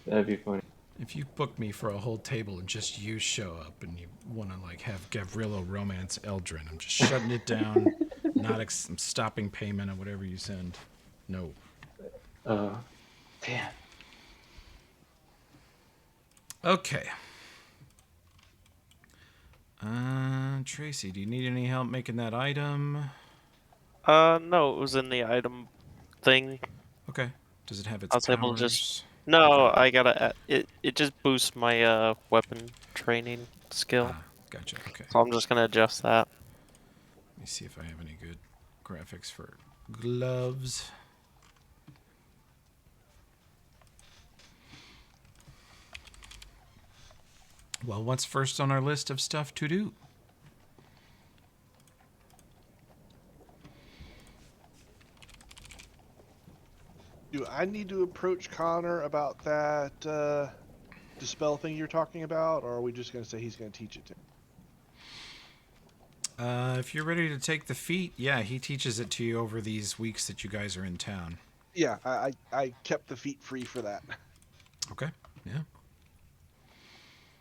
That'd be funny. If you book me for a whole table and just you show up and you want to like have Gavrilo romance Eldrin, I'm just shutting it down. I'm stopping payment on whatever you send. No. Uh, Damn. Okay. Tracy, do you need any help making that item? No, it was in the item thing. Okay. Does it have its I was able to just. powers? No, Okay. I gotta. It just boosts my weapon training skill, Ah, gotcha. Okay. so I'm just gonna adjust that. Let me see if I have any good graphics for gloves. Well, what's first on our list of stuff to do? Do I need to approach Connor about that dispel thing you're talking about, or are we just going to say he's going to teach it to me? If you're ready to take the feat, yeah, he teaches it to you over these weeks that you guys are in town. Yeah, I kept the feet free for that. Okay. Yeah.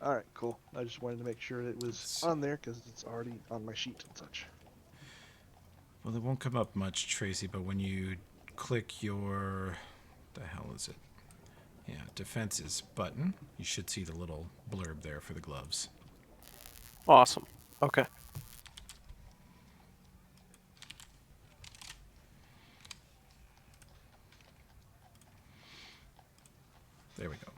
All right, cool. I just wanted to make sure it was on there because it's already on my sheet and such. Well, it won't come up much, Tracy, but when you click your... the hell is it? Yeah, defenses button, you should see the little blurb there for the gloves. Awesome. Okay. There we go.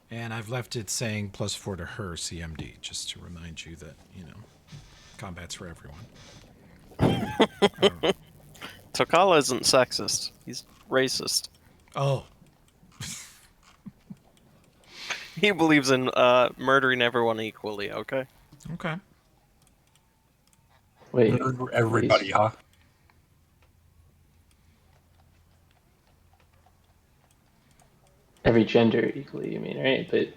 And I've left it saying +4 to her CMD, just to remind you that, you know, combat's for everyone. Tokala isn't sexist. He's racist. Oh, He believes in murdering everyone equally. Okay. okay. Wait. Everybody, huh? Every gender equally, you mean, right? But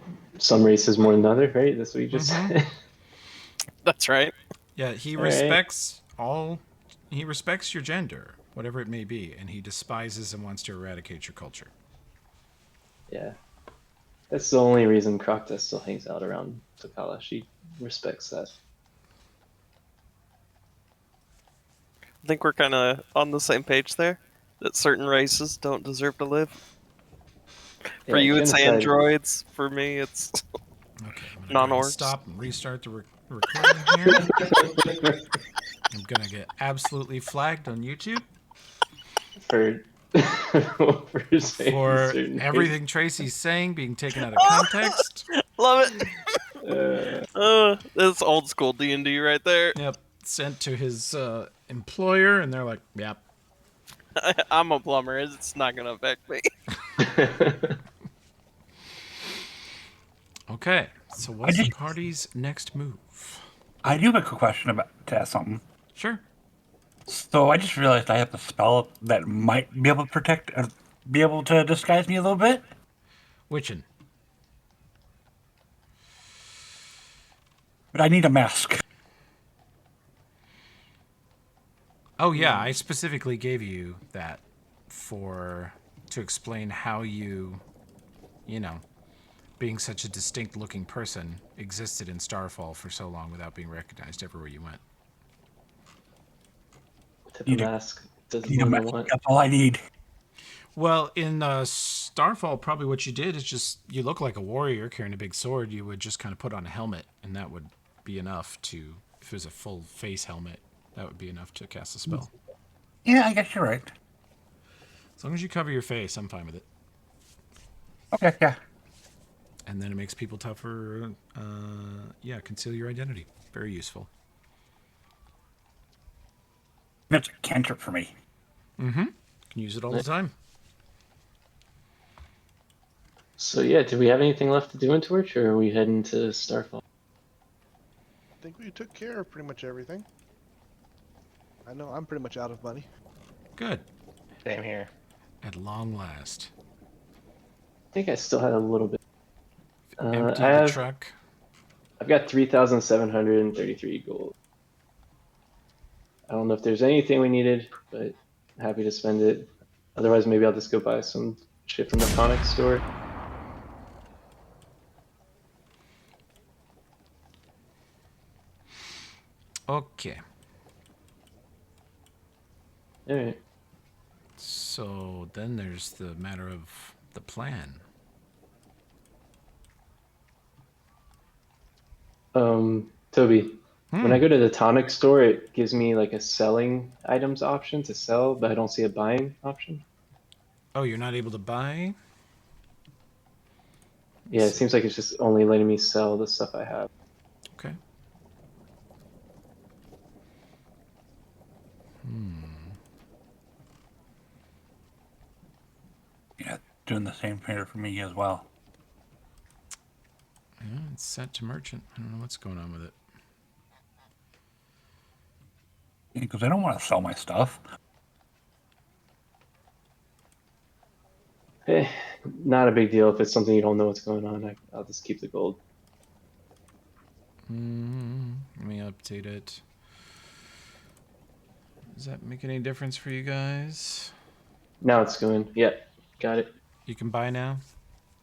some races more than other, right? That's what you just said. That's right. Yeah, he All right. respects all. He respects your gender, whatever it may be, and he despises and wants to eradicate your culture. Yeah. That's the only reason Crocta still hangs out around Takala. She respects that. I think we're kind of on the same page there. That certain races don't deserve to live. For Yeah, you, it's genocide- androids. For me, it's Okay, I'm gonna go ahead and Non-orcs. stop and restart the recording here. I'm gonna get absolutely flagged on YouTube for for saying for certain everything Tracy's saying being taken out of context. love it. things. That's old school D&D right there. Yep, sent to his employer, and they're like, "Yep, I'm a plumber. It's not gonna affect me. okay." So, what's the party's next move? I do have a quick question about to ask something. Sure. So I just realized I have a spell that might be able to protect, be able to disguise me a little bit. Witchin. But I need a mask. Oh yeah, I specifically gave you that to explain how you know, being such a distinct looking person existed in Starfall for so long without being recognized everywhere you went. Type of Need a- mask does Need a one I mask. want. That's all I need. Well, in Starfall, probably what you did is just you look like a warrior carrying a big sword. You would just kind of put on a helmet, and that would be enough to. If it was a full face helmet, that would be enough to cast a spell. Yeah, I guess you're right. As long as you cover your face, I'm fine with it. Okay, yeah. And then it makes people tougher. Yeah, conceal your identity. Very useful. That's a cantrip for me. Mm-hmm. Can use it all the time. So yeah, do we have anything left to do in Torch, or are we heading to Starfall? I think we took care of pretty much everything. I know I'm pretty much out of money. Good. Same here. At long last. I think I still had a little bit. Empty I the have. truck. I've got 3,733 gold. I don't know if there's anything we needed, but happy to spend it. Otherwise, maybe I'll just go buy some shit from the tonic store. Okay. All right. So then there's the matter of the plan. Toby, when I Hmm. go to the tonic store, it gives me like a selling items option to sell, but I don't see a buying option. Oh, you're not able to buy? Yeah, it seems like it's just only letting me sell the stuff I have. Okay. Yeah, doing the same here for me as well. Yeah, it's set to merchant. I don't know what's going on with it. Because I don't want to sell my stuff. Eh, not a big deal if it's something you don't know what's going on. I'll just keep the gold. Let me update it. Does that make any difference for you guys? Now it's going. Yeah, got it. You can buy now?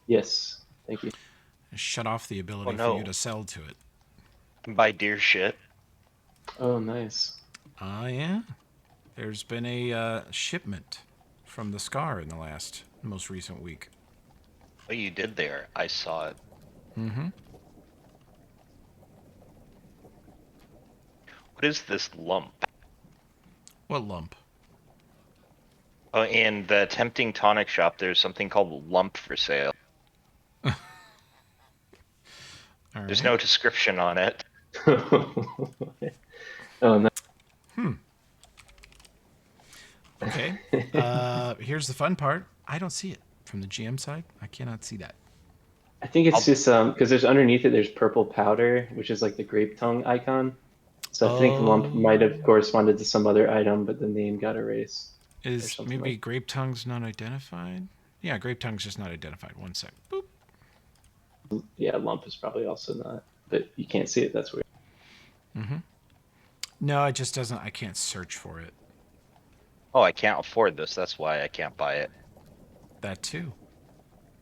Yes, thank you. Shut off the ability Oh, for you no. to sell to it. Buy deer shit. Oh, nice. Ah, yeah. There's been a shipment from the Scar in the most recent week. What you did there, I saw it. Mm-hmm. What is this lump? What lump? Oh, in the tempting tonic shop, there's something called lump for sale. All There's right. no description on it. Oh, no. Okay. Here's the fun part. I don't see it from the GM side. I cannot see that. I think it's I'll- just because there's underneath it there's purple powder, which is like the grape tongue icon. So I think lump might have corresponded to some other item, but the name got erased or Is something maybe like. grape tongue's not identified? Yeah, grape tongue's just not identified. One sec. Boop. Yeah, lump is probably also not, but you can't see it. That's weird. No, it just doesn't. I can't search for it. Oh, I can't afford this. That's why I can't buy it. That too.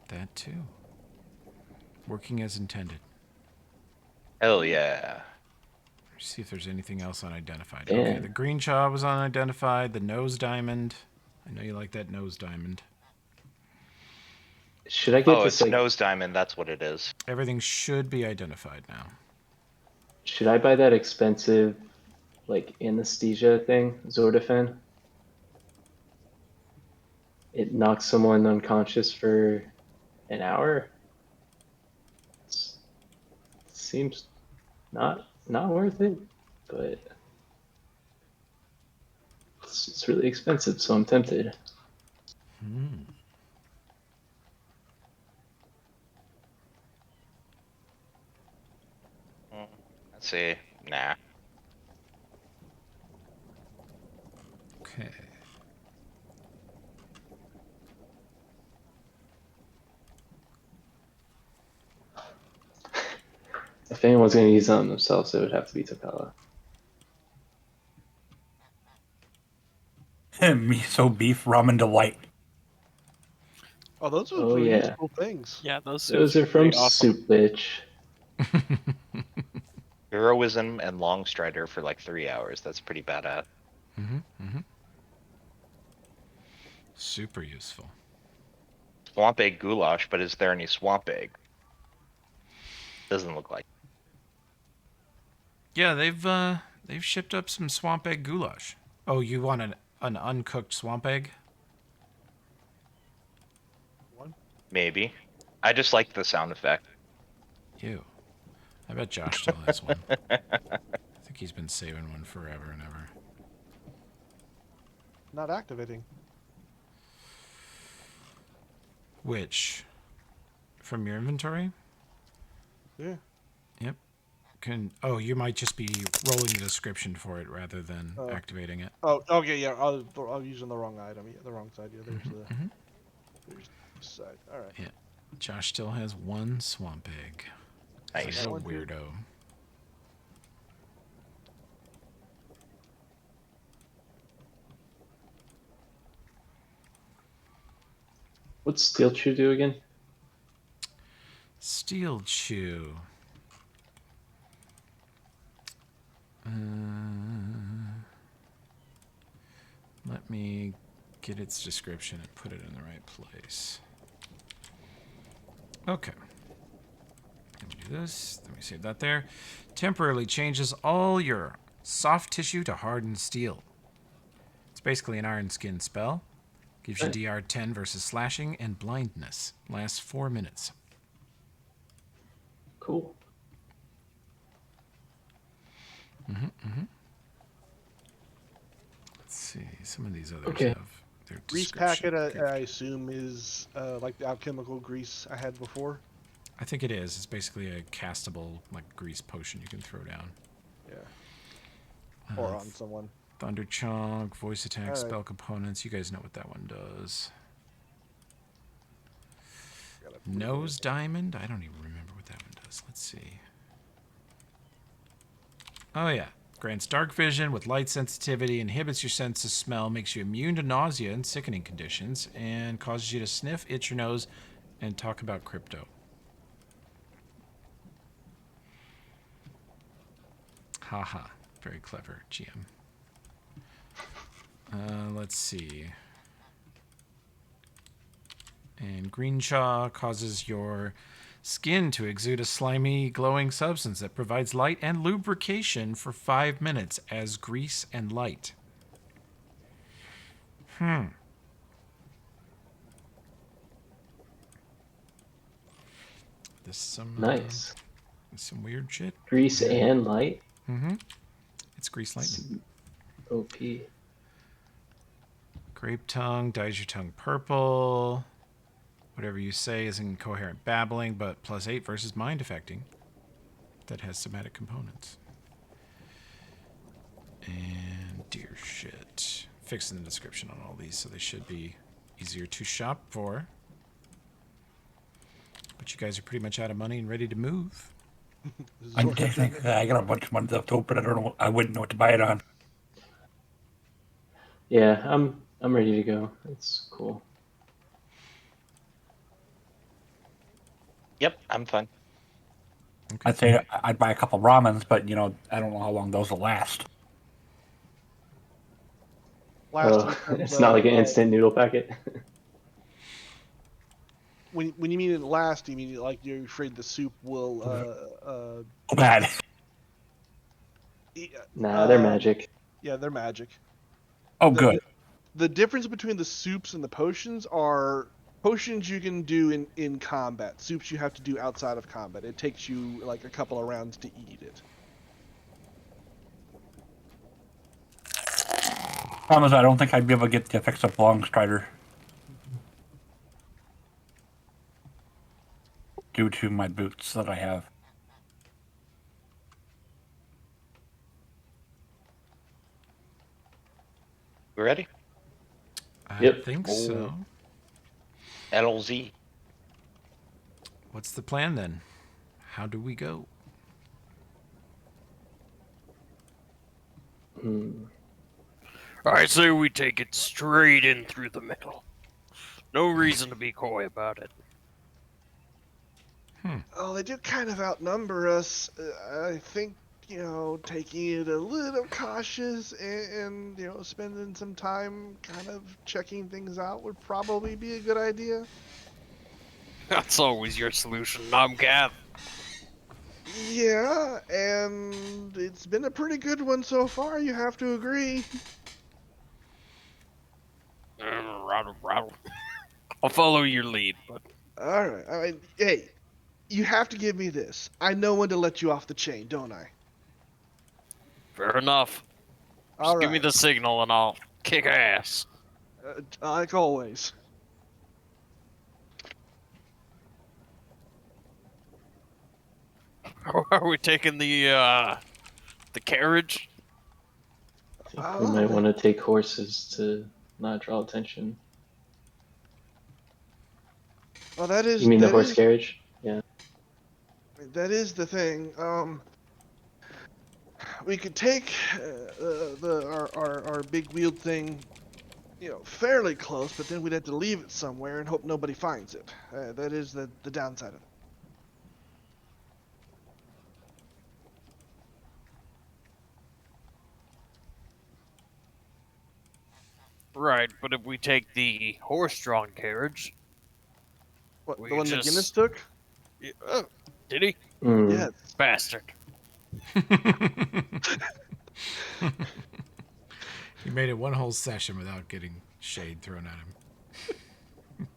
That too. Working as intended. Hell yeah. See if there's anything else unidentified. Damn. Okay, the green jaw was unidentified. The nose diamond. I know you like that nose diamond. Should I get Oh, this it's like? nose diamond. That's what it is. Everything should be identified now. Should I buy that expensive like anesthesia thing, Zordafen? It knocks someone unconscious for an hour. Seems not worth it, but it's really expensive, so I'm tempted. Let's see. Nah. Okay. If anyone's going to use it on themselves, it would have to be Takala. Miso beef ramen delight. Oh, those are Oh really yeah, useful things. Yeah, those those are from Soup Bitch. Heroism and long strider for like 3 hours. That's pretty badass. Super useful. Swamp egg goulash, but is there any swamp egg? Doesn't look like. Yeah, they've shipped up some swamp egg goulash. Oh, you want an uncooked swamp egg? Maybe. I just like the sound effect. Ew. I bet Josh still has one. I think he's been saving one forever and ever. Not activating. Which? From your inventory? Yeah. Yep. Oh, you might just be rolling the description for it rather than Oh. activating it. Oh, okay, yeah. I'm using the wrong item. Yeah, the wrong side. Yeah, there's there's this side. All right. Yeah. Josh still has one swamp egg. Nice. He's a One, two. weirdo. What's Steel Chew do again? Steel Chew. Let me get its description and put it in the right place. Okay. Let me do this. Let me save that there. Temporarily changes all your soft tissue to hardened steel. It's basically an iron skin spell. Gives you DR 10 versus slashing and blindness. Lasts 4 minutes. Cool. Let's see. Some of these others Okay. have their Grease description. packet, I assume, is like the alchemical grease I had before. I think it is. It's basically a castable, like, grease potion you can throw down. Yeah. Or on someone. Thunder Chunk, voice attack, Alright. spell components. You guys know what that one does. Gotta put it Nose Diamond? I don't even remember what that one does. Let's see. Oh, yeah. Grants dark vision with light sensitivity, inhibits your sense of smell, makes you immune to nausea and sickening conditions, and causes you to sniff, itch your nose, and talk about crypto. Haha. Very clever, GM. Let's see. And Green Chaw causes your skin to exude a slimy, glowing substance that provides light and lubrication for 5 minutes as grease and light. This is some Nice. some weird shit. Grease and light. It's grease lightning. OP. Grape tongue dyes your tongue purple. Whatever you say is incoherent babbling, but +8 versus mind affecting. That has somatic components. And dear shit. Fixing the description on all these so they should be easier to shop for. But you guys are pretty much out of money and ready to move. I'm guessing I got a bunch of money left open. I don't know. I wouldn't know what to buy it on. Yeah, I'm ready to go. It's cool. Yep, I'm fine. Okay. I'd say I'd buy a couple ramens, but you know, I don't know how long those will last. Last in terms It's not like an of, instant noodle packet. When you mean it last, you mean like you're afraid the soup will Oh, bad. Nah, they're magic. Yeah, they're magic. Oh, good. The difference between the soups and the potions are potions you can do in combat. Soups you have to do outside of combat. It takes you like a couple of rounds to eat it. Problem is, I don't think I'd be able to get the effects of Long Strider due to my boots that I have. We ready? I Yep. think so. LZ. What's the plan then? How do we go? I say we take it straight in through the middle. No reason to be coy about it. Oh, they do kind of outnumber us. I think, taking it a little cautious and spending some time kind of checking things out would probably be a good idea. That's always your solution, Nomgath. Yeah, and it's been a pretty good one so far, you have to agree. Rattle. I'll follow your lead, but Alright, hey, you have to give me this. I know when to let you off the chain, don't I? fair enough. Just Alright, give me the signal and I'll kick ass. like always. Are we taking the carriage? I think we might want to take horses to not draw attention. Well, that is. You mean the that horse is- carriage? Yeah. That is the thing. We could take our big wheeled thing fairly close, but then we'd have to leave it somewhere and hope nobody finds it. That is the downside of it. Right, but if we take the horse-drawn carriage, What, We the one just- McGinnis took? oh, did he? Mm. Yes. Bastard. He made it one whole session without getting shade thrown at him.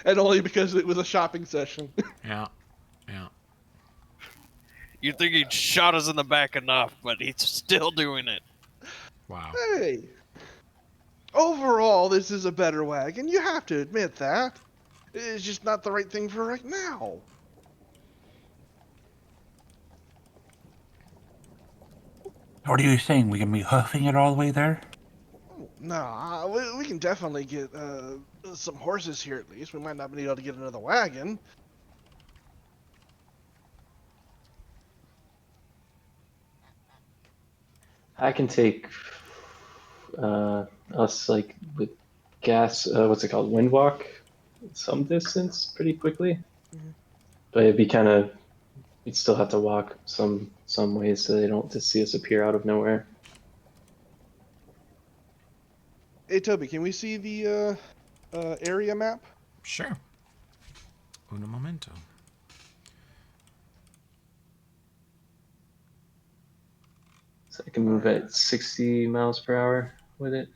And only because it was a shopping session. Yeah. Yeah. You'd think he'd shot us in the back enough, but he's still doing it. Wow. Hey. Overall, this is a better wagon. You have to admit that. It's just not the right thing for right now. What are you saying? We can be hoofing it all the way there? Nah, we can definitely get some horses here at least. We might not be able to get another wagon. I can take us like with gas. What's it called? Windwalk, some distance pretty quickly. Mhm. But it'd be kind of. We'd still have to walk some ways so they don't just see us appear out of nowhere. Hey, Toby, can we see the area map? Sure. Uno momento. So I can move at 60 miles per hour with it.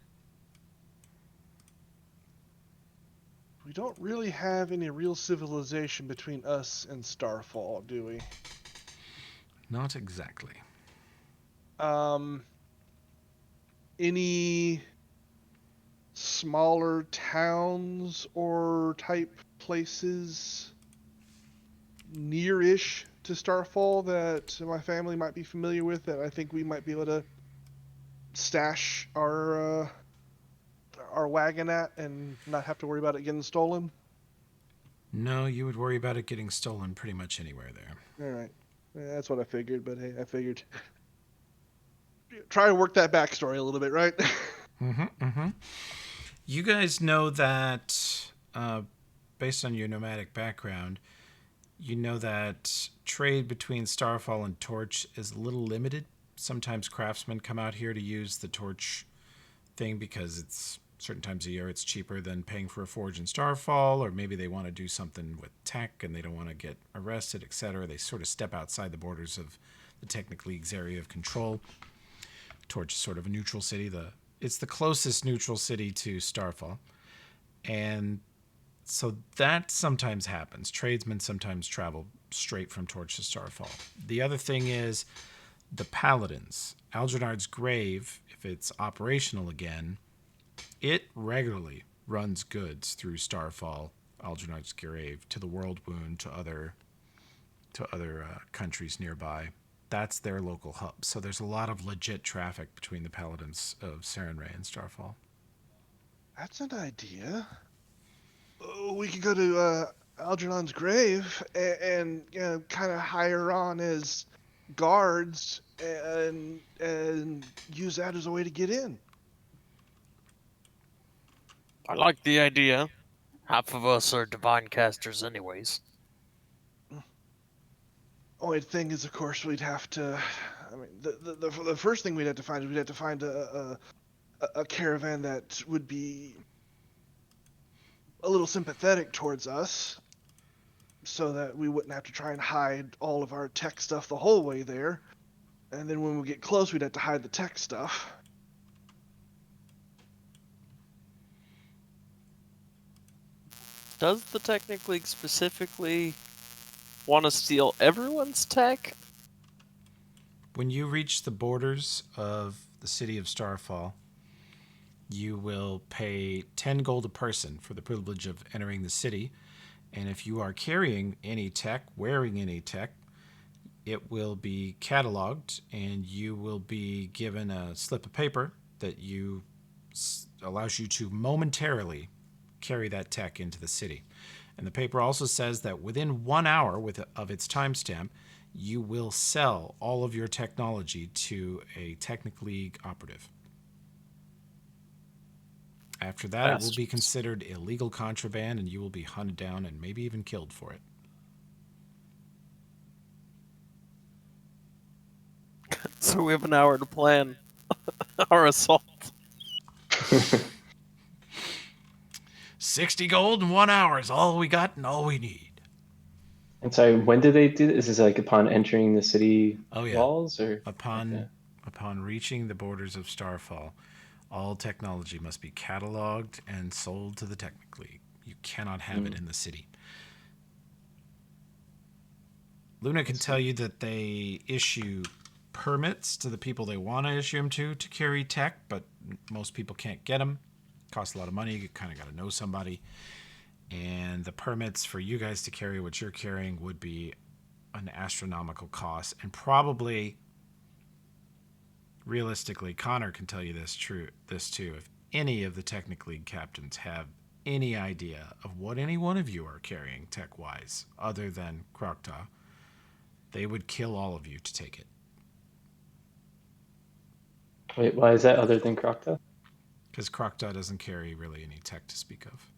We don't really have any real civilization between us and Starfall, do we? Not exactly. Any smaller towns or type places near-ish to Starfall that my family might be familiar with that I think we might be able to stash our wagon at and not have to worry about it getting stolen? No, you would worry about it getting stolen pretty much anywhere there. All right. Yeah, that's what I figured, but hey, I figured try to work that backstory a little bit, right? You guys know that, based on your nomadic background, you know that trade between Starfall and Torch is a little limited. Sometimes craftsmen come out here to use the Torch thing because it's certain times of year it's cheaper than paying for a forge in Starfall, or maybe they want to do something with tech and they don't want to get arrested, etc. They sort of step outside the borders of the Technic League's area of control. Torch is sort of a neutral city. It's the closest neutral city to Starfall. And so that sometimes happens. Tradesmen sometimes travel straight from Torch to Starfall. The other thing is the Paladins. Algernard's Grave, if it's operational again, it regularly runs goods through Starfall, Algernard's Grave, to the World Wound, to other countries nearby. That's their local hub. So there's a lot of legit traffic between the Paladins of Sarenrae and Starfall. That's an idea. We could go to Algernon's Grave and kind of hire on as guards and use that as a way to get in. I like the idea. Half of us are divine casters anyways. Only thing is, of course, we'd have to. I mean, the first thing we'd have to find is we'd have to find a caravan that would be a little sympathetic towards us, so that we wouldn't have to try and hide all of our tech stuff the whole way there. And then when we get close, we'd have to hide the tech stuff. Does the Technic League specifically want to steal everyone's tech? When you reach the borders of the city of Starfall, you will pay 10 gold a person for the privilege of entering the city. And if you are carrying any tech, wearing any tech, it will be cataloged and you will be given a slip of paper that allows you to momentarily carry that tech into the city. And the paper also says that within 1 hour of its timestamp, you will sell all of your technology to a Technic League operative. After that, it will be considered illegal contraband, and you will be hunted down and maybe even killed for it. So we have an hour to plan our assault. 60 gold in 1 hour is all we got and all we need. And sorry, when did they do this? Is this like upon entering the city Oh, yeah. walls, or Upon reaching the borders of Starfall, all technology must be cataloged and sold to the Technic League. You cannot have it in the city. Luna can tell you that they issue permits to the people they want to issue them to carry tech, but most people can't get them. Costs a lot of money. You kind of got to know somebody. And the permits for you guys to carry what you're carrying would be an astronomical cost, and probably, realistically, Connor can tell you this too. If any of the Technic League captains have any idea of what any one of you are carrying tech-wise, other than Krokta, they would kill all of you to take it. wait, why is that other than Krokta? Because Krokta doesn't carry really any tech to speak of.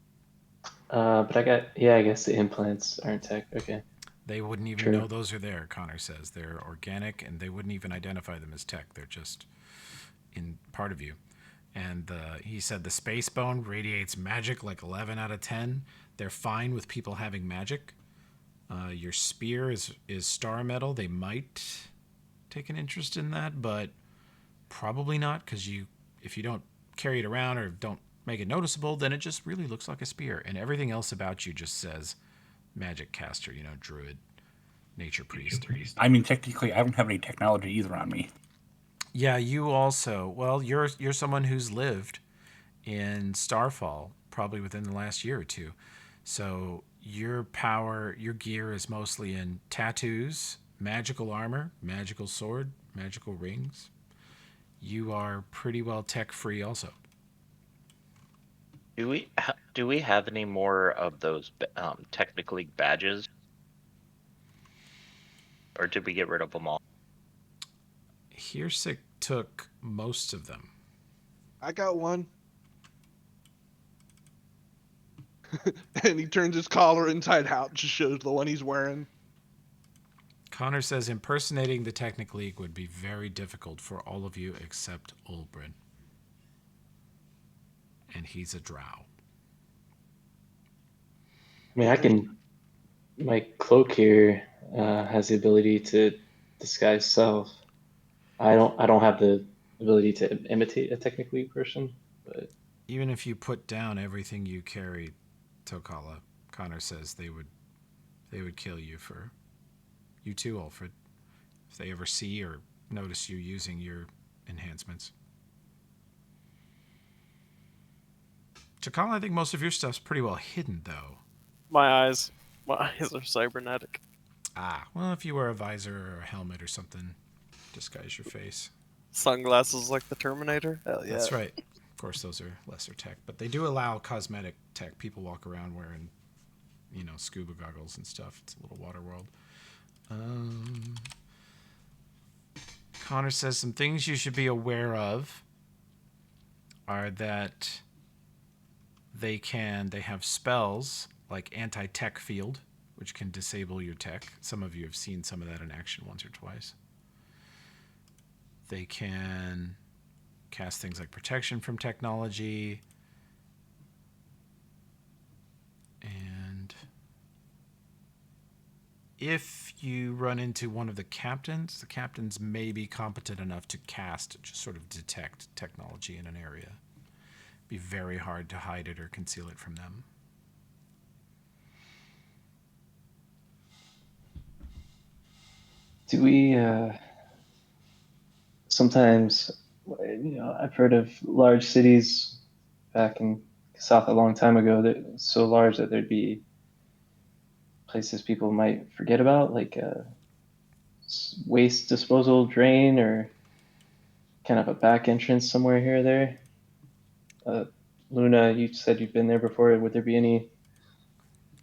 But I guess the implants aren't tech. Okay. They wouldn't even know those are there, Connor says. They're organic, and they wouldn't even identify them as tech. They're just in part of you. And he said the space bone radiates magic like 11 out of 10. They're fine with people having magic. Your spear is star metal. They might take an interest in that, but probably not, because if you don't carry it around or don't make it noticeable, then it just really looks like a spear. And everything else about you just says magic caster, druid, nature priest. I mean, technically, I don't have any technology either on me. Yeah, you also. Well, you're someone who's lived in Starfall probably within the last year or two. So your gear is mostly in tattoos, magical armor, magical sword, magical rings. You are pretty well tech free also. Do we have any more of those Technic League badges, or did we get rid of them all? Hirsik took most of them. I got one. And he turns his collar inside out, just shows the one he's wearing. Connor says impersonating the Technic League would be very difficult for all of you except Ulbrin. And he's a drow. I mean, my cloak here has the ability to disguise self. I don't have the ability to imitate a Technic League person, but even if you put down everything you carry, Tokala, Connor says they would kill you for you too, Alfred, if they ever see or notice you using your enhancements. Tokala, I think most of your stuff's pretty well hidden, though. My eyes are cybernetic. Well, if you wear a visor or a helmet or something, disguise your face. Sunglasses like the Terminator? Hell yeah. That's right. Of course, those are lesser tech, but they do allow cosmetic tech. People walk around wearing, scuba goggles and stuff. It's a little water world. Connor says some things you should be aware of are that they have spells like anti-tech field, which can disable your tech. Some of you have seen some of that in action once or twice. They can cast things like protection from technology. And if you run into one of the captains may be competent enough to cast, just sort of detect technology in an area. It'd be very hard to hide it or conceal it from them. do we sometimes, I've heard of large cities back in South a long time ago that so large that there'd be places people might forget about, like a waste disposal drain or kind of a back entrance somewhere here or there. Luna, you said you've been there before. Would there be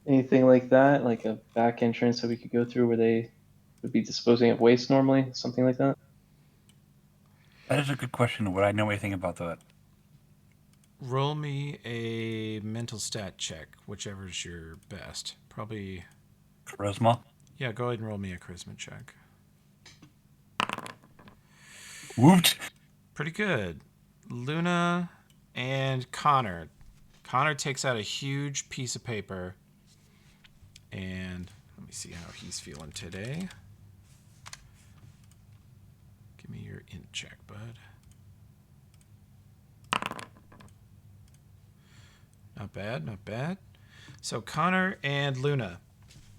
anything like that, like a back entrance that we could go through where they would be disposing of waste normally, something like that? That is a good question. Would I know anything about that? Roll me a mental stat check, whichever's your best. Probably, Charisma. yeah, go ahead and roll me a charisma check. Woot. Pretty good. Luna and Connor. Connor takes out a huge piece of paper, and let me see how he's feeling today. Give me your int check, bud. Not bad, not bad. So Connor and Luna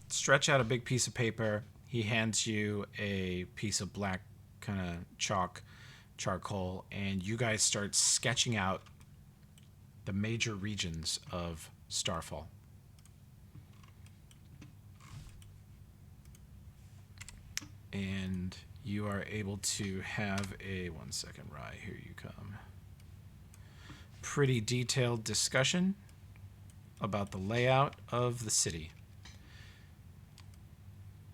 stretch out a big piece of paper. He hands you a piece of black kind of charcoal, and you guys start sketching out the major regions of Starfall. And you are able to have a 1 second, Rye, here you come. Pretty detailed discussion about the layout of the city.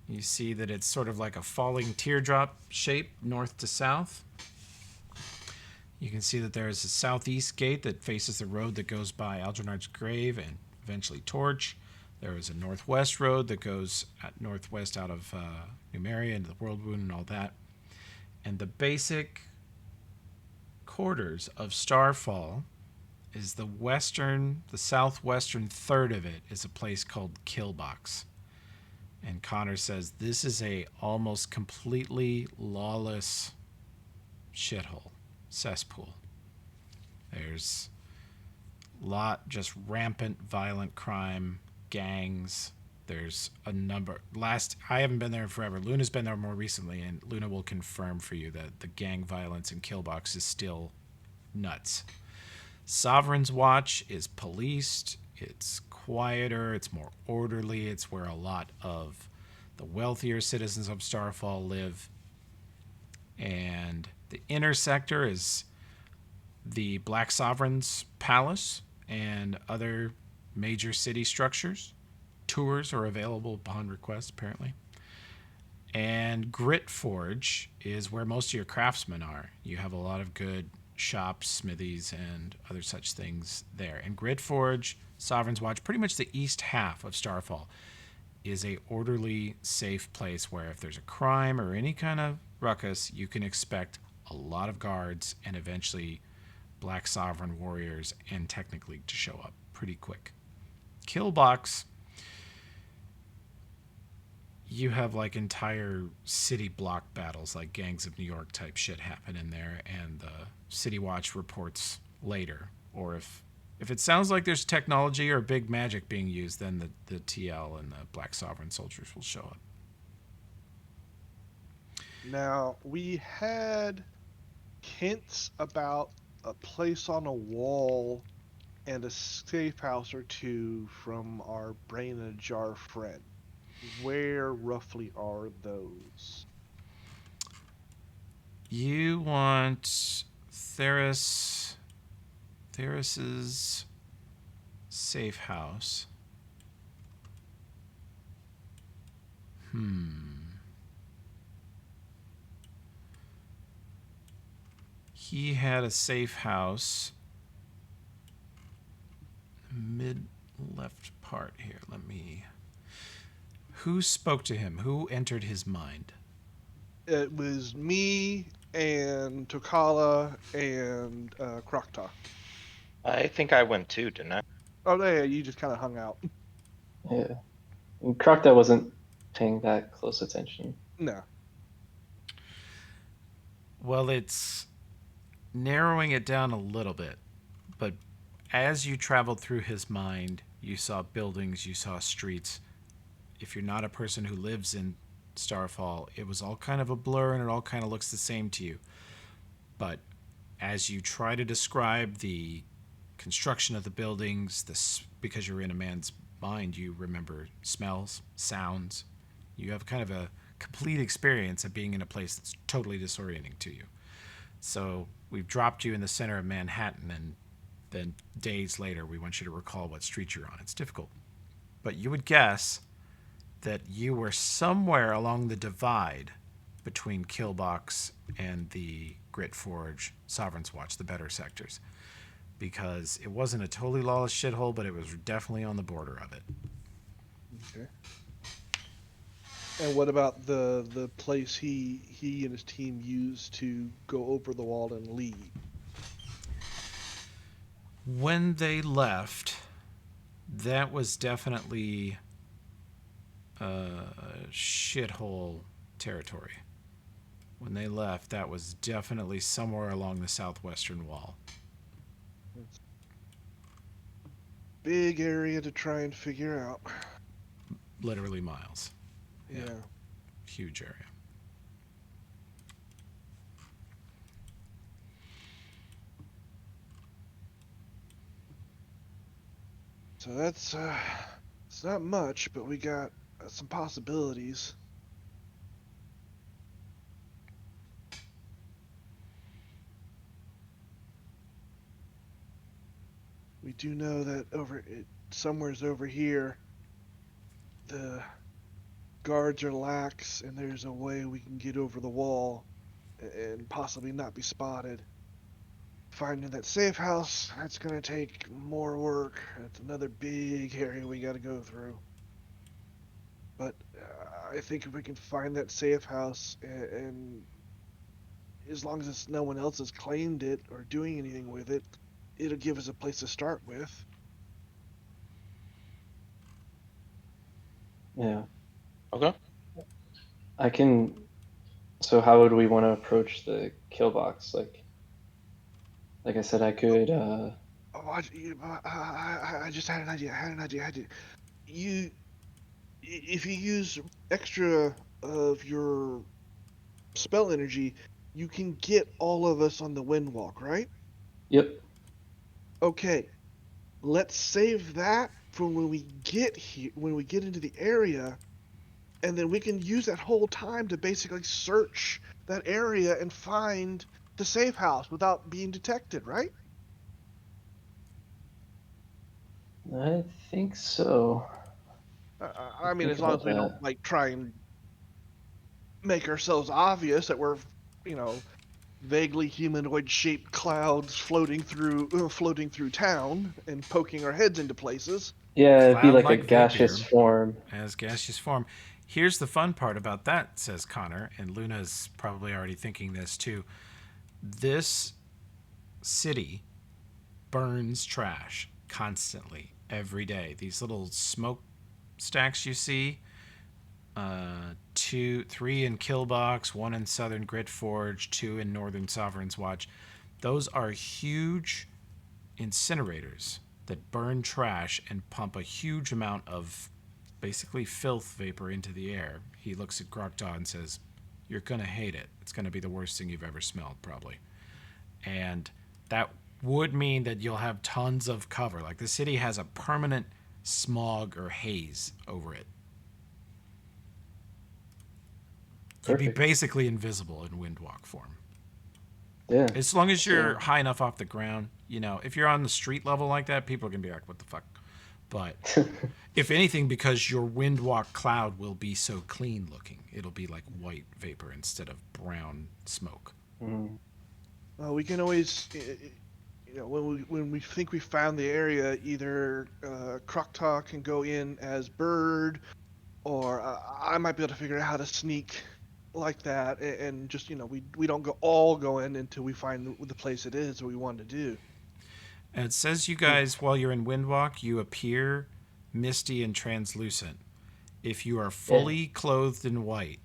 You see that it's sort of like a falling teardrop shape, north to south. You can see that there is a southeast gate that faces the road that goes by Algernard's grave and eventually Torch. There is a northwest road that goes northwest out of Numeria into the World Wound and all that. And the basic quarters of Starfall is the southwestern third of it is a place called Killbox. And Connor says this is a almost completely lawless shithole, cesspool. There's just rampant violent crime, gangs. There's a number. I haven't been there in forever. Luna's been there more recently, and Luna will confirm for you that the gang violence in Killbox is still nuts. Sovereign's Watch is policed. It's quieter. It's more orderly. It's where a lot of the wealthier citizens of Starfall live. And the inner sector is the Black Sovereign's palace and other major city structures. Tours are available upon request, apparently. And Grit Forge is where most of your craftsmen are. You have a lot of good shops, smithies, and other such things there. And Grit Forge, Sovereign's Watch, pretty much the east half of Starfall, is a orderly, safe place where if there's a crime or any kind of ruckus, you can expect a lot of guards and eventually Black Sovereign warriors and technically to show up pretty quick. Killbox, you have like entire city block battles, like Gangs of New York type shit happen in there, and the City Watch reports later. Or if it sounds like there's technology or big magic being used, then the TL and the Black Sovereign soldiers will show up. Now, we had hints about a place on a wall and a safe house or two from our brain in a jar friend. Where roughly are those? You want Theris's safe house. He had a safe house mid left part here. Who spoke to him? Who entered his mind? It was me and Tokala and Krokta. I think I went too, didn't I? Oh, yeah, you just kind of hung out. Yeah. And Crocta wasn't paying that close attention. No. Well, it's narrowing it down a little bit, but as you traveled through his mind, you saw buildings, you saw streets. If you're not a person who lives in Starfall, it was all kind of a blur and it all kind of looks the same to you. But as you try to describe the construction of the buildings, because you're in a man's mind, you remember smells, sounds. You have kind of a complete experience of being in a place that's totally disorienting to you. So we've dropped you in the center of Manhattan, and then days later we want you to recall what street you're on. It's difficult. But you would guess that you were somewhere along the divide between Killbox and the Grit Forge, Sovereign's Watch, the better sectors. because it wasn't a totally lawless shithole, but it was definitely on the border of it. Okay. And what about the place he and his team used to go over the wall and leave? When they left, that was definitely shithole territory. When they left, that was definitely somewhere along the southwestern wall. Big area to try and figure out. Literally miles. Yeah. Huge area. So that's it's not much, but we got some possibilities. We do know that somewhere's over here, the guards are lax, and there's a way we can get over the wall and possibly not be spotted. Finding that safe house, that's gonna take more work. That's another big area we gotta go through. But I think if we can find that safe house, and as long as no one else has claimed it or doing anything with it, it'll give us a place to start with. Yeah. Okay. I can. So how would we want to approach the kill box? Like I said, I could. Oh, I just had an idea. If you use extra of your spell energy, you can get all of us on the Windwalk, right? Yep. Okay, let's save that for when we get here, when we get into the area, and then we can use that whole time to basically search that area and find the safe house without being detected, right? I think so. I mean, Think as long about as we don't that. like try and make ourselves obvious that we're, you know, vaguely humanoid-shaped clouds floating through town and poking our heads into places. Yeah, it'd be like a Cloud-like gaseous vapour form. as gaseous form. Here's the fun part about that, says Connor, and Luna's probably already thinking this too. This city burns trash constantly, every day. These little smoke stacks you see, 3 in Killbox, 1 in Southern Grit Forge, 2 in Northern Sovereign's Watch. Those are huge incinerators that burn trash and pump a huge amount of basically filth vapor into the air. He looks at Grokdaw and says, "You're gonna hate it. It's gonna be the worst thing you've ever smelled, probably." And that would mean that you'll have tons of cover. Like the city has a permanent smog or haze over it. You'd be Perfect. basically invisible in Windwalk form. Yeah. As long as you're So- high enough off the ground, you know, if you're on the street level like that, people are going to be like, what the fuck? But if anything, because your Windwalk cloud will be so clean looking, it'll be like white vapor instead of brown smoke. Mm. We can always, you know, when we think we found the area, either Krokta can go in as Bird, or I might be able to figure out how to sneak like that, and just, you know, we don't go in until we find the place it is that we want to do. And it says you guys, while you're in Windwalk, you appear misty and translucent. If you are fully clothed in white,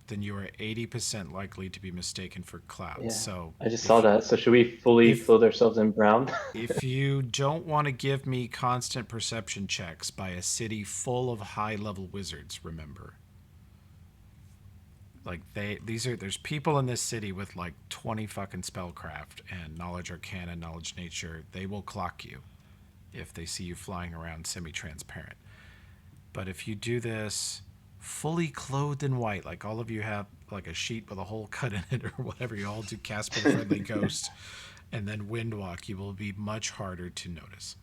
then you are 80% likely to be mistaken for clouds. Yeah. So I just saw that. So should we fully if- clothe ourselves in brown? if you don't want to give me constant perception checks by a city full of high-level wizards, remember. Like there's people in this city with like 20 fucking spellcraft and knowledge arcana, knowledge nature. They will clock you if they see you flying around semi-transparent. But if you do this fully clothed in white, like all of you have like a sheet with a hole cut in it or whatever, you all do Casper the Friendly Ghost, and then Windwalk, you will be much harder to notice.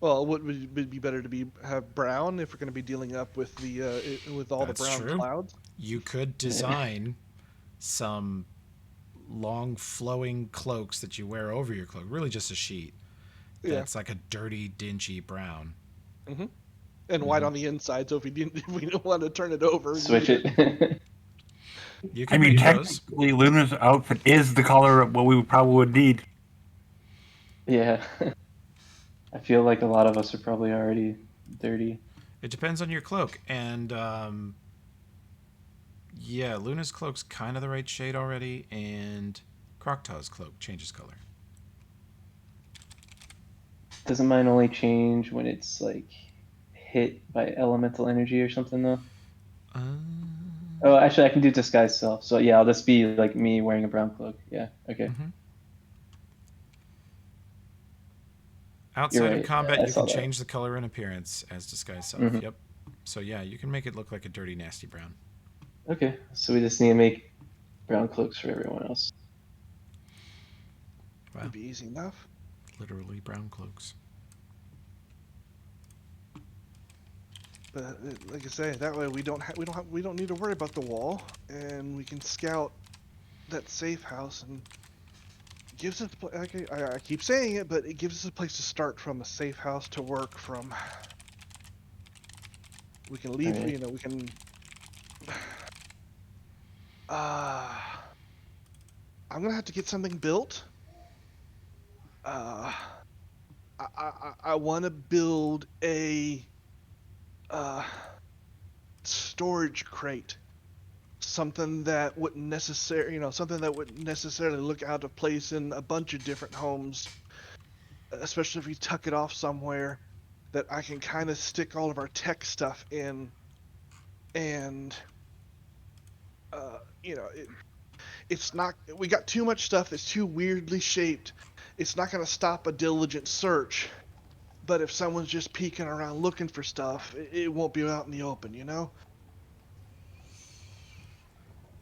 Well, would it be better to have brown if we're going to be dealing up with with all That's the brown true. clouds? You could design some long flowing cloaks that you wear over your cloak. Really just a sheet. Yeah. That's like a dirty, dingy brown. And white on the inside, so if we didn't want to turn it over, Switch you it. You I can mean, read those. technically, Luna's outfit is the color of what we probably would need. Yeah. I feel like a lot of us are probably already dirty. It depends on your cloak. And yeah, Luna's cloak's kind of the right shade already, and Croktaw's cloak changes color. Doesn't mine only change when it's like hit by elemental energy or something though? Uh, Oh, actually, I can do disguise self. So yeah, I'll just be like me wearing a brown cloak. Yeah. Okay. mhm. Outside of right. combat, I you saw can that. change the color and appearance as disguise self. Mhm. Yep. So yeah, you can make it look like a dirty, nasty brown. Okay. So we just need to make brown cloaks for everyone else. Wow. It'd be easy enough. Literally brown cloaks. But like I say, that way we don't need to worry about the wall, and we can scout that safe house, and gives us. I keep saying it, but it gives us a place to start from, a safe house to work from. We can leave. Alright. You know, we can. I'm gonna have to get something built. I want to build a storage crate, something that wouldn't necessarily look out of place in a bunch of different homes, especially if we tuck it off somewhere that I can kind of stick all of our tech stuff in, and it's not. We got too much stuff that's too weirdly shaped. It's not going to stop a diligent search. But if someone's just peeking around looking for stuff, it won't be out in the open, you know?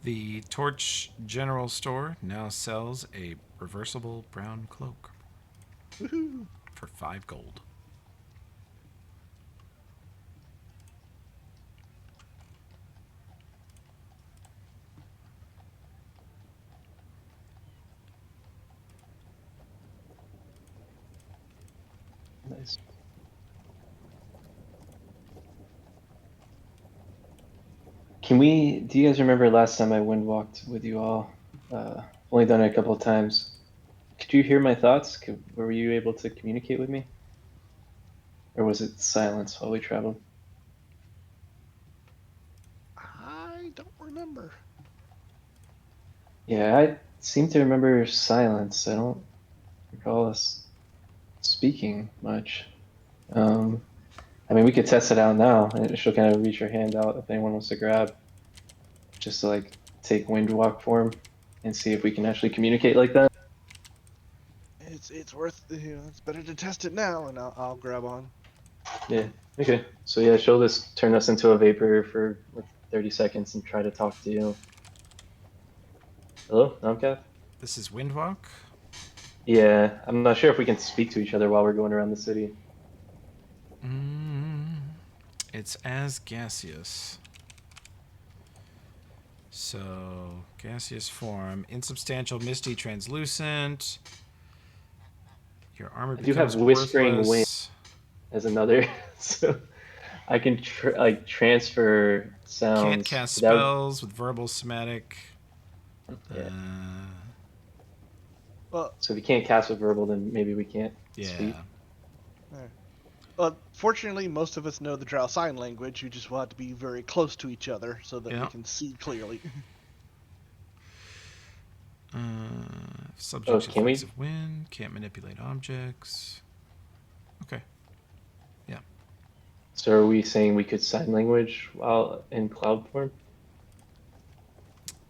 The Torch General Store now sells a reversible brown cloak Woohoo! for 5 gold. Nice. Can we? Do you guys remember last time I wind walked with you all? I've only done it a couple of times. Could you hear my thoughts? Were you able to communicate with me? Or was it silence while we traveled? I don't remember. Yeah, I seem to remember silence. I don't recall us speaking much. I mean, we could test it out now, and she'll kind of reach her hand out if anyone wants to grab, just to like take wind walk form and see if we can actually communicate like that. It's worth, it's better to test it now, and I'll grab on. Yeah. Okay. So yeah, she'll just turn us into a vapor for like 30 seconds and try to talk to you. Hello, Namcath? This is Windwalk. Yeah, I'm not sure if we can speak to each other while we're going around the city. It's as gaseous. So, gaseous form, insubstantial, misty, translucent. Your armor I do have becomes whispering worthless. wind as another, so I can like transfer sounds. Can't cast That would- spells with verbal, somatic. Yeah. Well, So if you can't cast with verbal, then maybe we can't speak. Yeah. Fortunately, most of us know the Drow sign language. You just will have to be very close to each other so that Yeah. we can see clearly. Subject to can we? effects of wind. Can't manipulate objects. Okay. So are we saying we could sign language while in cloud form?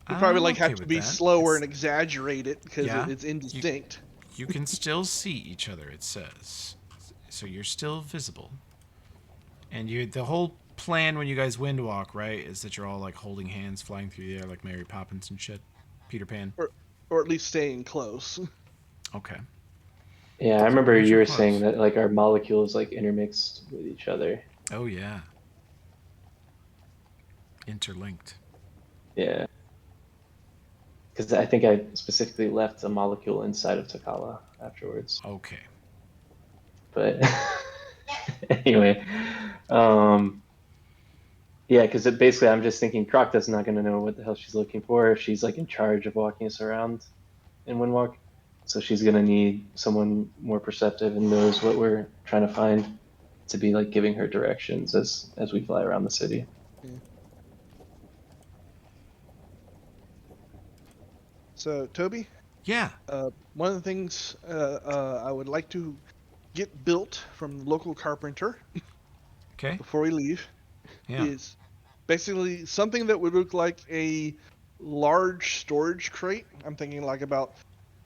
We probably I'm have okay to with be that. slower It's- and exaggerate it because Yeah. it's indistinct. You can still see each other, it says. So you're still visible. And the whole plan when you guys wind walk, right, is that you're all like holding hands flying through the air like Mary Poppins and shit. Peter Pan. Or at least staying close. Okay. Yeah, I remember Where's you your were clothes? saying that like our molecules like intermixed with each other. Oh yeah. Interlinked. Yeah. because I think I specifically left a molecule inside of Takala afterwards. Okay. But anyway, yeah, because basically I'm just thinking Crocta's not going to know what the hell she's looking for if she's like in charge of walking us around in Windwalk. So she's going to need someone more perceptive and knows what we're trying to find to be like giving her directions as we fly around the city. So, Toby, Yeah. one of the things I would like to get built from the local carpenter Okay. before we leave Yeah. is basically something that would look like a large storage crate. I'm thinking like about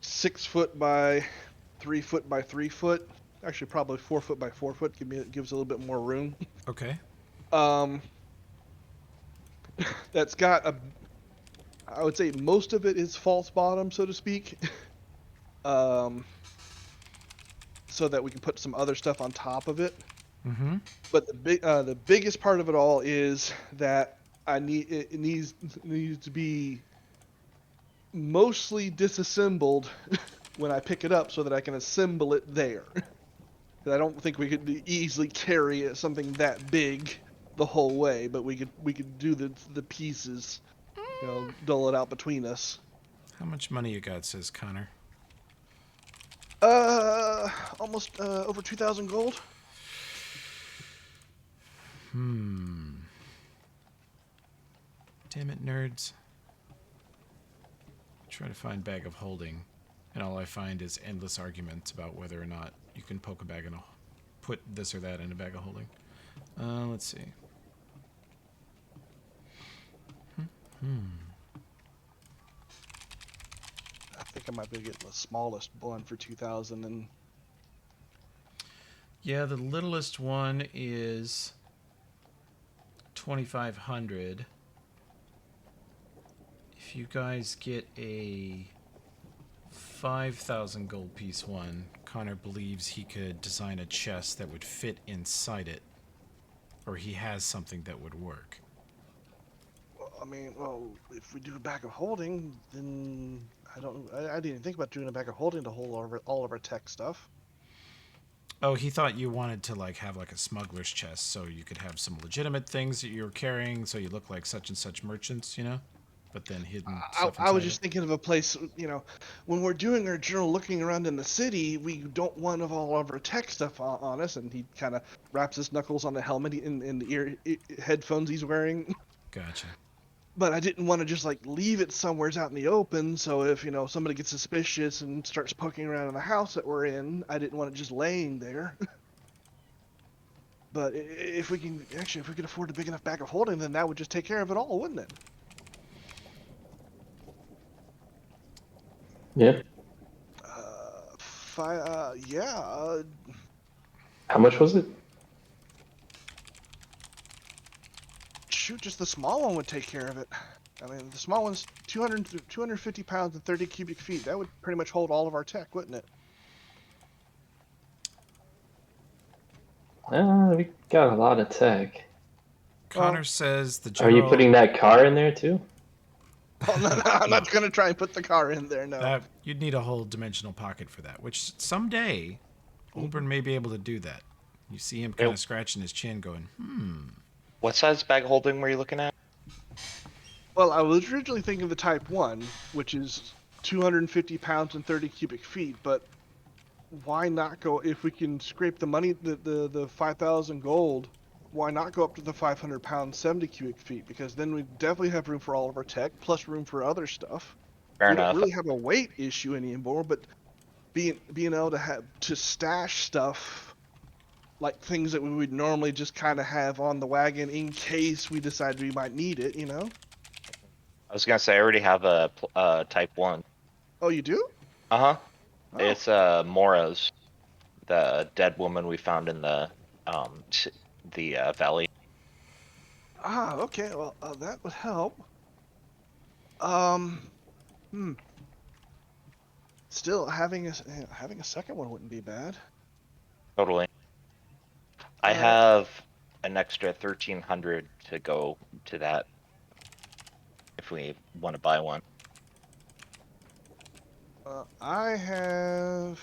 6 foot by 3 foot by 3 foot. Actually, probably 4 foot by 4 foot. Gives a little bit more room. Okay. Um, that's got I would say most of it is false bottom, so to speak. So that we can put some other stuff on top of it. Mm-hmm. But the biggest part of it all is that it needs to be mostly disassembled when I pick it up, so that I can assemble it there. Because I don't think we could easily carry something that big the whole way, but we could do the pieces, dole it out between us. How much money you got, says Connor? Almost over 2,000 gold. Damn it, nerds. Try to find bag of holding, and all I find is endless arguments about whether or not you can poke a bag in put this or that in a bag of holding. Let's see. I think I might be getting the smallest one for 2,000, and Yeah, the littlest one is 2,500. If you guys get a 5,000 gold piece one, Connor believes he could design a chest that would fit inside it, or he has something that would work. well, if we do a bag of holding, then I didn't even think about doing a bag of holding to hold all of our tech stuff. Oh, he thought you wanted to have a smuggler's chest, so you could have some legitimate things that you're carrying, so you look like such and such merchants, but then hidden stuff I was inside just thinking of a place, when we're doing our general looking around in the city, we don't want all of our tech stuff on us. And he kind of wraps his knuckles on the helmet in the headphones he's wearing. Gotcha. But I didn't want to just leave it somewhere out in the open. So if somebody gets suspicious and starts poking around in the house that we're in, I didn't want it just laying there. But if we could afford a big enough bag of holding, then that would just take care of it all, wouldn't it? Yeah. Yeah. How much was it? Shoot, just the small one would take care of it. I mean, the small one's 250 pounds and 30 cubic feet. That would pretty much hold all of our tech, wouldn't it? We got a lot of tech. Connor says the Are general... you putting that car in there too? Oh, no, I'm not going to try and put the car in there, no. You'd need a whole dimensional pocket for that, which someday Olbern may be able to do that. You see him kind of scratching his chin going, What size bag holding were you looking at? Well, I was originally thinking the Type 1, which is 250 pounds and 30 cubic feet, but why not go, if we can scrape the money, the 5,000 gold, why not go up to the 500 pounds, 70 cubic feet? Because then we definitely have room for all of our tech, plus room for other stuff. Fair We enough. don't really have a weight issue anymore, but being able to stash stuff, like things that we would normally just kind of have on the wagon in case we decided we might need it, I was gonna say I already have a Type 1. Oh, you do? Uh-huh. Oh. It's Mora's, the dead woman we found in the valley. Ah, okay. Well, that would help. Still, having a second one wouldn't be bad. Totally. I have an extra 1,300 to go to that if we want to buy one. I have.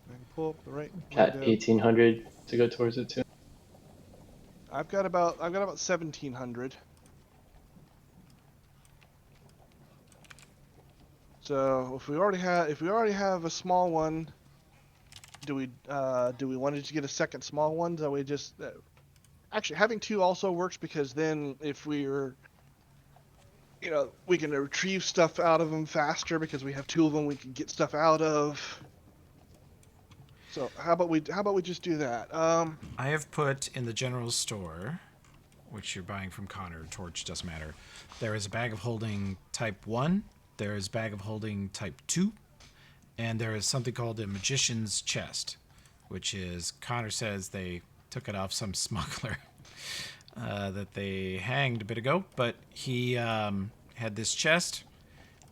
I can pull up the right Got window. 1800 to go towards it too. I've got about 1700. So if we already have a small one, do we want to get a second small one? So we just actually having two also works, because then if we're we can retrieve stuff out of them faster because we have two of them we can get stuff out of. So how about we just do that? I have put in the general store, which you're buying from Connor, Torch, doesn't matter. There is a bag of holding type 1, there is bag of holding type 2, and there is something called a magician's chest, which is, Connor says they took it off some smuggler that they hanged a bit ago, but he had this chest.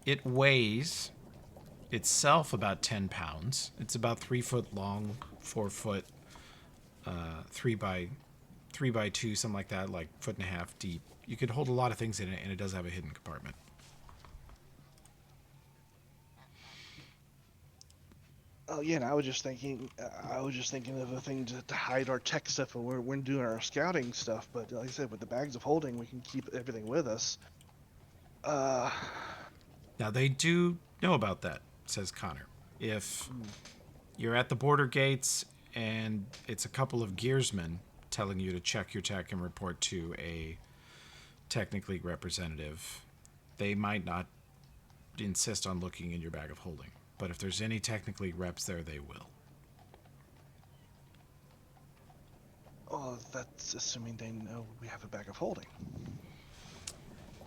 It weighs itself about 10 pounds. It's about 3 foot long, 4 foot, 3 by 2, something like that, like 1.5 foot deep. You could hold a lot of things in it, and it does have a hidden compartment. Oh yeah, and I was just thinking of a thing to hide our tech stuff when we're doing our scouting stuff. But like I said, with the bags of holding, we can keep everything with us. Now, they do know about that, says Connor. If you're at the border gates and it's a couple of gearsmen telling you to check your tech and report to a Technic League representative, they might not insist on looking in your bag of holding. But if there's any Technic League reps there, they will. Oh, that's assuming they know we have a bag of holding.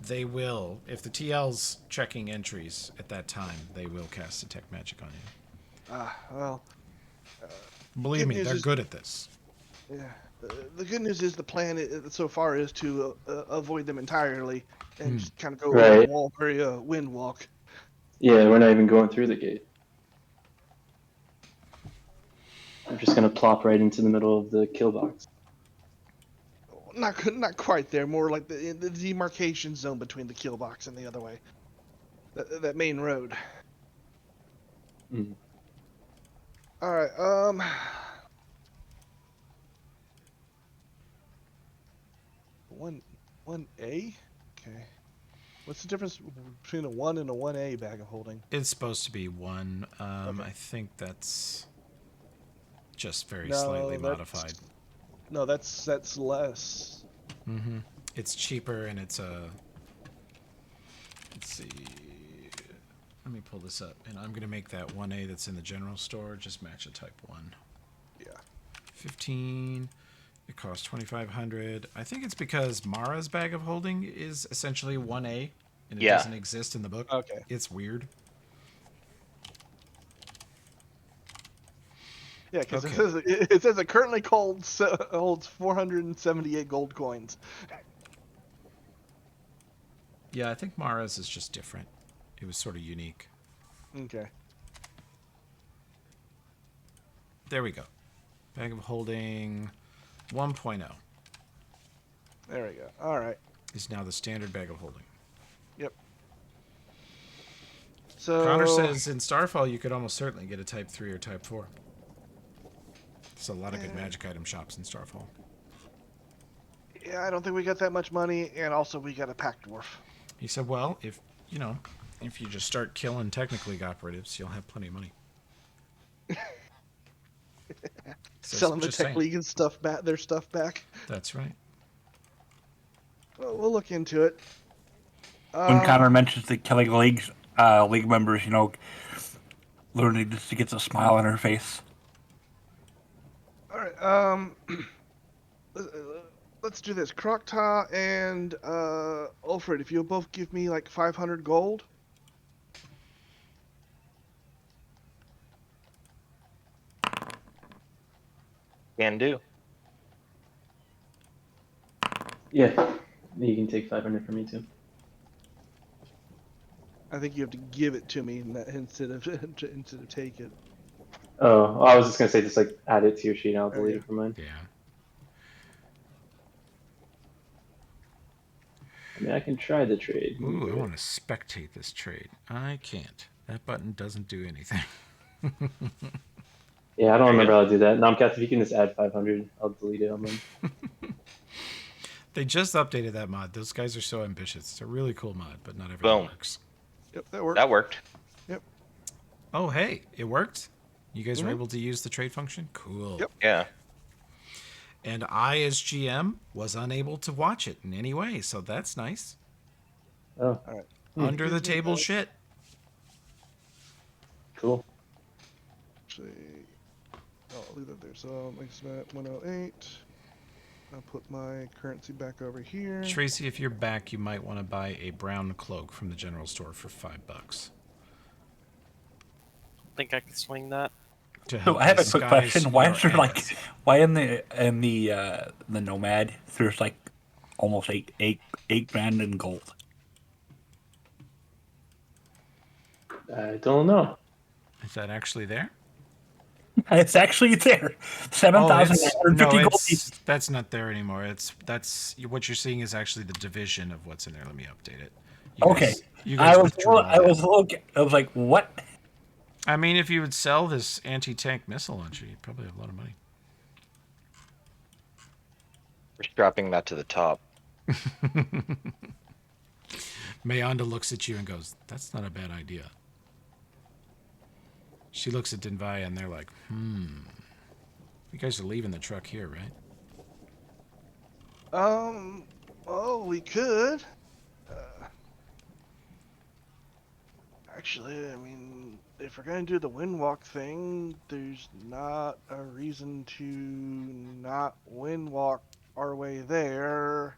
They will. If the TL's checking entries at that time, they will cast Detect Magic on you. Well, Believe good me, news they're is- good at this. yeah. The good news is the plan so far is to avoid them entirely and just kind of go Right. wall area wind walk. Yeah, we're not even going through the gate. I'm just gonna plop right into the middle of the kill box. Not quite there. More like the demarcation zone between the kill box and the other way. That main road. Mm. All right. One A. Okay. What's the difference between a 1 and a 1A bag of holding? It's supposed to be 1. Okay. I think that's just very No, slightly that's- modified. No, that's less. Mm-hmm. It's cheaper, and it's a... Let's see... Let me pull this up, and I'm going to make that 1A that's in the general store just match a type 1. Yeah. 15... It costs 2,500. I think it's because Mara's bag of holding is essentially 1A, and it Yeah. doesn't exist in the book. Okay. It's weird. Yeah, because Okay. it says it currently holds 478 gold coins. Yeah, I think Mara's is just different. It was sort of unique. Okay. There we go. Bag of holding 1.0 There we go. All right. is now the standard bag of holding. Yep. So Connor says in Starfall you could almost certainly get a type 3 or type 4. There's a lot of good magic item shops in Starfall. Yeah, I don't think we got that much money, and also we got a pack dwarf. He said, well, if you just start killing Technic League operatives, you'll have plenty of money. Says, Selling the just tech saying. league and stuff back, their stuff back. That's right. Well, we'll look into it. When Connor mentions the killing leagues, league members, literally just gets a smile on her face. All right. Let's do this. Krokta and Ulfred, if you'll both give me like 500 gold. Can do. Yeah, you can take 500 from me too. I think you have to give it to me instead of take it. Oh, I was just gonna say just like add it to your sheet and I'll delete yeah. it from mine. Yeah. I mean, I can try the trade. Ooh, I want to spectate this trade. I can't. That button doesn't do anything. Yeah, I don't There you remember how to do that. Nomcat, if you can just add 500, I'll delete it on them. They just updated that mod. Those guys are so ambitious. It's a really cool mod, but not everything Boom. works. Yep, that worked. That worked. Yep. Oh, hey, it worked? You guys were Mhm. able to use the trade function? Cool. Yep. Yeah. And I, as GM, was unable to watch it in any way, so that's nice. Oh, Under the table shit. cool. Actually, I'll leave that there. So makes that 108. I'll put my currency back over here. Tracy, if you're back, you might want to buy a brown cloak from the general store for $5 Think I can swing that? to So help I have a quick disguise question. Why your is there like, ass. why in the Nomad there's like almost eight grand in gold? I don't know. Is that actually there? It's actually there. Oh, 7,950 gold. that's not there anymore. That's what you're seeing is actually the division of what's in there. Let me update it. Okay. You guys I withdrew all that. was like, what? I mean, if you would sell this anti-tank missile launcher, you'd probably have a lot of money. We're strapping that to the top. Mayonda looks at you and goes, "That's not a bad idea." She looks at Denvaya and they're like, You guys are leaving the truck here, right? Well, we could. Actually, I mean, if we're gonna do the windwalk thing, there's not a reason to not windwalk our way there.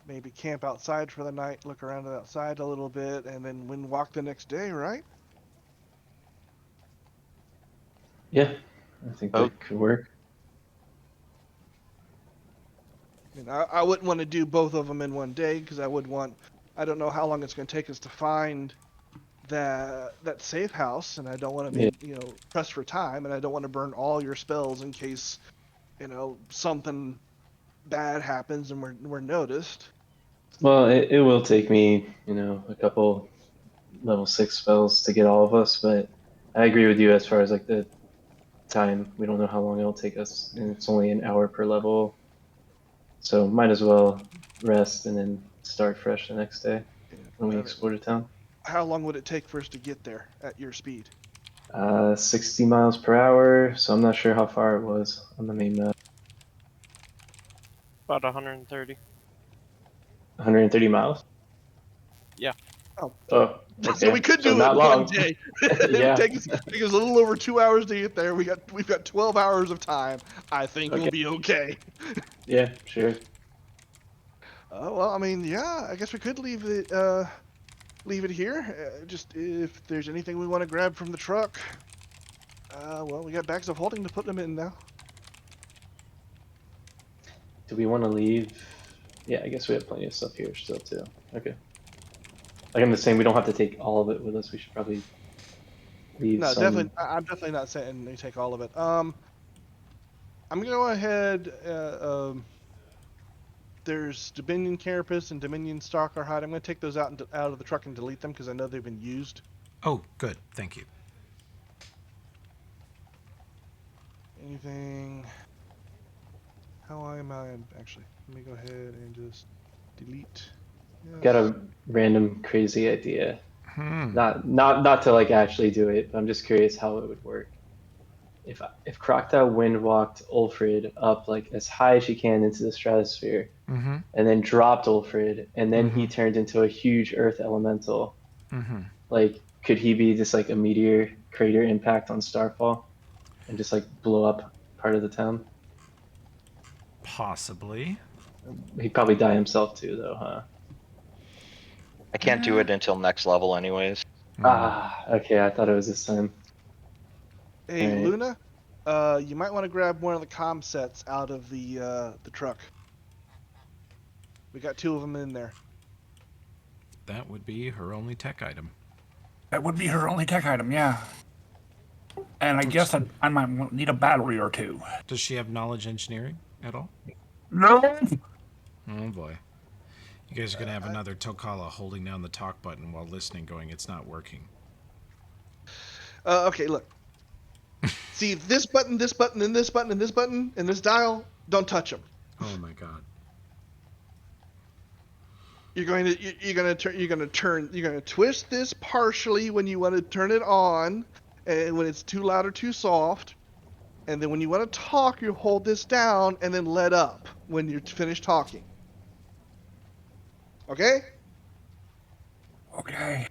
Maybe camp outside for the night, look around outside a little bit, and then windwalk the next day, right? Yeah, I think Oh. that could work. I mean, I wouldn't want to do both of them in one day because I don't know how long it's going to take us to find that safe house, and I don't want to be, pressed for time, and I don't want to burn all your spells in case, something bad happens and we're noticed. Well, it will take me, a couple level 6 spells to get all of us, but I agree with you as far as like the time. We don't know how long it'll take us, and it's only an hour per level. So might as well rest and then start fresh the next day when we explore the town. How long would it take for us to get there at your speed? 60 miles per hour, so I'm not sure how far it was on the main map. About 130. 130 miles? Yeah. Oh. Oh, okay. So we could do it not in long. one day. Yeah. take us a little over 2 hours to get there. We've got 12 hours of time. I think we'll Okay. be okay. Yeah, sure. Well, I mean, yeah, I guess we could leave it here. Just if there's anything we want to grab from the truck. Well, we got bags of holding to put them in now. Do we want to leave? Yeah, I guess we have plenty of stuff here still too. Okay. Like I'm just saying, we don't have to take all of it with us. We should probably leave No, some. definitely. I'm definitely not saying they take all of it. I'm gonna go ahead. There's Dominion Carapace and Dominion Stalker Hide. I'm gonna take those out of the truck and delete them because I know they've been used. Oh, good. Thank you. Anything? How am I actually? Let me go ahead and just delete. Yes. Got a random crazy idea. Hmm. Not to like actually do it, but I'm just curious how it would work. If Croctile wind walked Ulfrid up like as high as she can into the stratosphere, Mm-hmm. and then dropped Ulfrid, and then he turned into a huge Earth elemental. Mm-hmm. Like, could he be just like a meteor crater impact on Starfall, and just like blow up part of the town? Possibly. He'd probably die himself too, though, huh? I can't do it until next level, anyways. Ah, okay. I thought it was this time. Hey, Alright. Luna, you might want to grab one of the comm sets out of the truck. We got 2 of them in there. That would be her only tech item. That would be her only tech item, yeah. And I guess I might need a battery or two. Does she have knowledge engineering at all? No. Oh boy. You guys are going to have another Tokala holding down the talk button while listening going, it's not working. Okay, look. See, this button, this button, and this button, and this button, and this dial, don't touch them. Oh my god. You're going to twist this partially when you want to turn it on, and when it's too loud or too soft, and then when you want to talk, you hold this down and then let up when you're finished talking. Okay? Okay.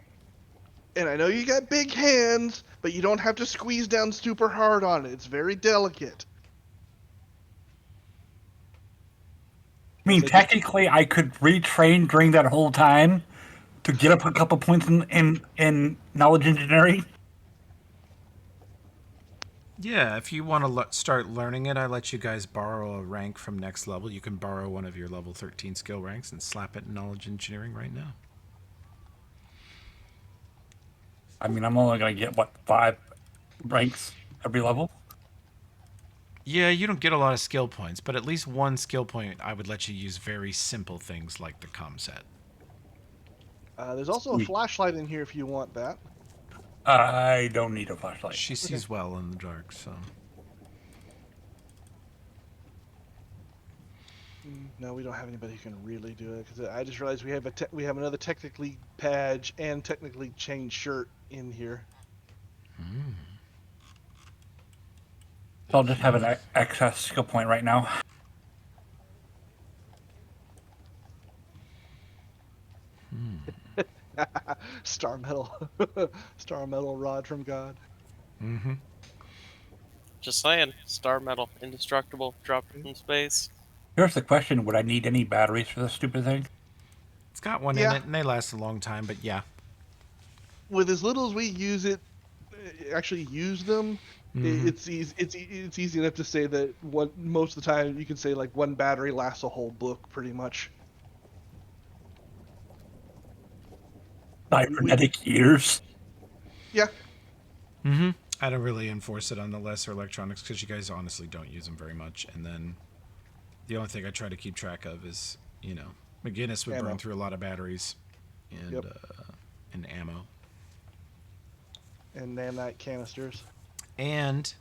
And I know you got big hands, but you don't have to squeeze down super hard on it. It's very delicate. I mean, So technically, I could retrain during that whole time to get up a couple points in knowledge engineering. Yeah, if you want to start learning it, I let you guys borrow a rank from next level. You can borrow one of your level 13 skill ranks and slap it in knowledge engineering right now. I mean, I'm only going to get, 5 ranks every level? Yeah, you don't get a lot of skill points, but at least one skill point I would let you use very simple things like the comm set. there's also a flashlight in here if you want that. I don't need a flashlight. She sees well in the dark, so... No, we don't have anybody who can really do it, because I just realized we have another technically badge and technically chain shirt in here. So I'll just have an excess skill point right now. Star metal, star metal rod from God. Mm-hmm. Just saying, star metal, indestructible, dropped from space. Here's the question: would I need any batteries for this stupid thing? It's got one in it, and they last a long time, but yeah. With as little as we use it, actually use them, it's easy. It's easy enough to say that most of the time you can say like one battery lasts a whole book, pretty much. Cybernetic ears. Yeah. Mm-hmm. I don't really enforce it on the lesser electronics because you guys honestly don't use them very much. And then the only thing I try to keep track of is, McGinnis would burn through a lot of batteries and and ammo. And nanite canisters. And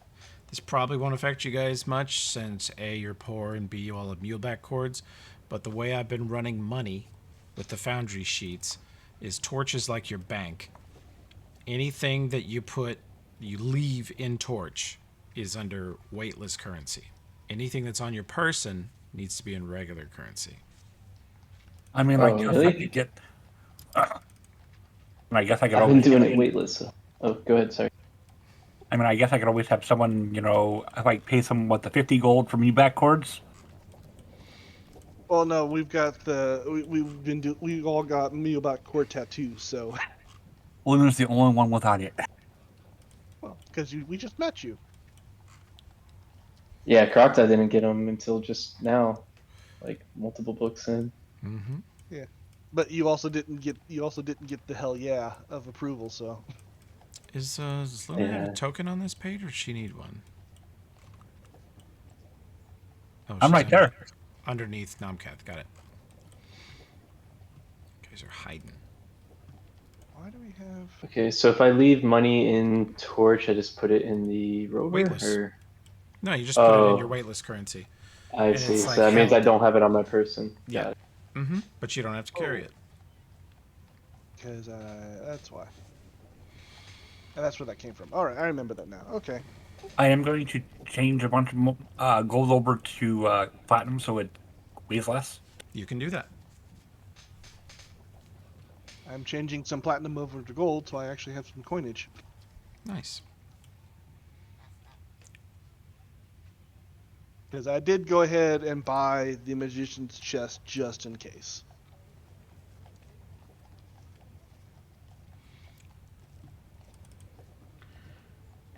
this probably won't affect you guys much since A, you're poor, and B, you all have muleback cords. But the way I've been running money with the foundry sheets is Torch is like your bank. Anything that you leave in Torch is under weightless currency. Anything that's on your person needs to be in regular currency. I mean, really? I could get. I guess I could I've been always doing it weightless. So. Oh, go ahead. Sorry. I mean, I guess I could always have someone, if I pay someone the 50 gold for muleback cords. Well, no, we've got we all got Muleback cord tattoos, so. Luna's the only one without it. Well, because we just met you. Yeah, Crocta didn't get them until just now, like multiple books in. Mm-hmm. Yeah, but you also didn't get the hell yeah of approval, so. Does Luna have a token on this page, or does she need one? Oh, I'm right there. Underneath Nomcath, got it. You guys are hiding. Why do we have? Okay, so if I leave money in Torch, I just put it in the rover? Weightless. Or... No, you just put it in your weightless currency. I And see. it's So like that means I held. don't have it on my person. Yeah. Got it. Mm-hmm. But you don't have to carry it. Because that's why. And that's where that came from. All right, I remember that now. Okay. I am going to change a bunch of gold over to platinum so it weighs less. You can do that. I'm changing some platinum over to gold, so I actually have some coinage. Nice. Because I did go ahead and buy the Magician's Chest just in case.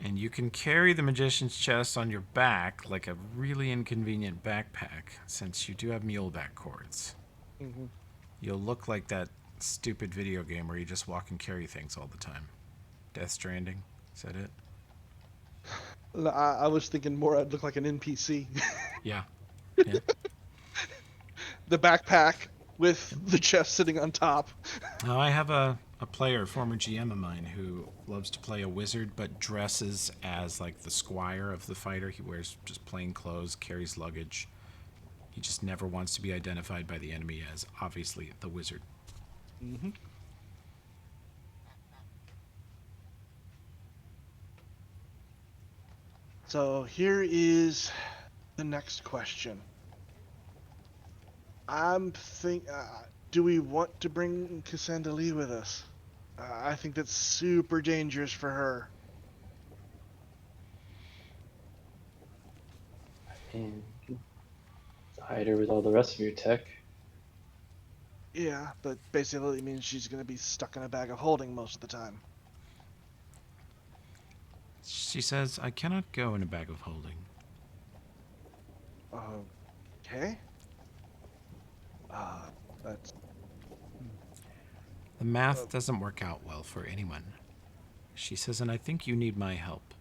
And you can carry the Magician's Chest on your back like a really inconvenient backpack, since you do have muleback cords. Mm-hmm. You'll look like that stupid video game where you just walk and carry things all the time. Death Stranding, is that it? I was thinking more I'd look like an NPC. Yeah. The backpack with the chest sitting on top. Now I have a a player, former GM of mine, who loves to play a wizard but dresses as like the squire of the fighter. He wears just plain clothes, carries luggage. He just never wants to be identified by the enemy as obviously the wizard. Mm-hmm. So here is the next question. Do we want to bring Cassandra Lee with us? I think that's super dangerous for her. And hide her with all the rest of your tech. Yeah, but basically it means she's gonna be stuck in a bag of holding most of the time. She says, I cannot go in a bag of holding. Okay. That's The math doesn't work out well for anyone. She says, and I think you need my help.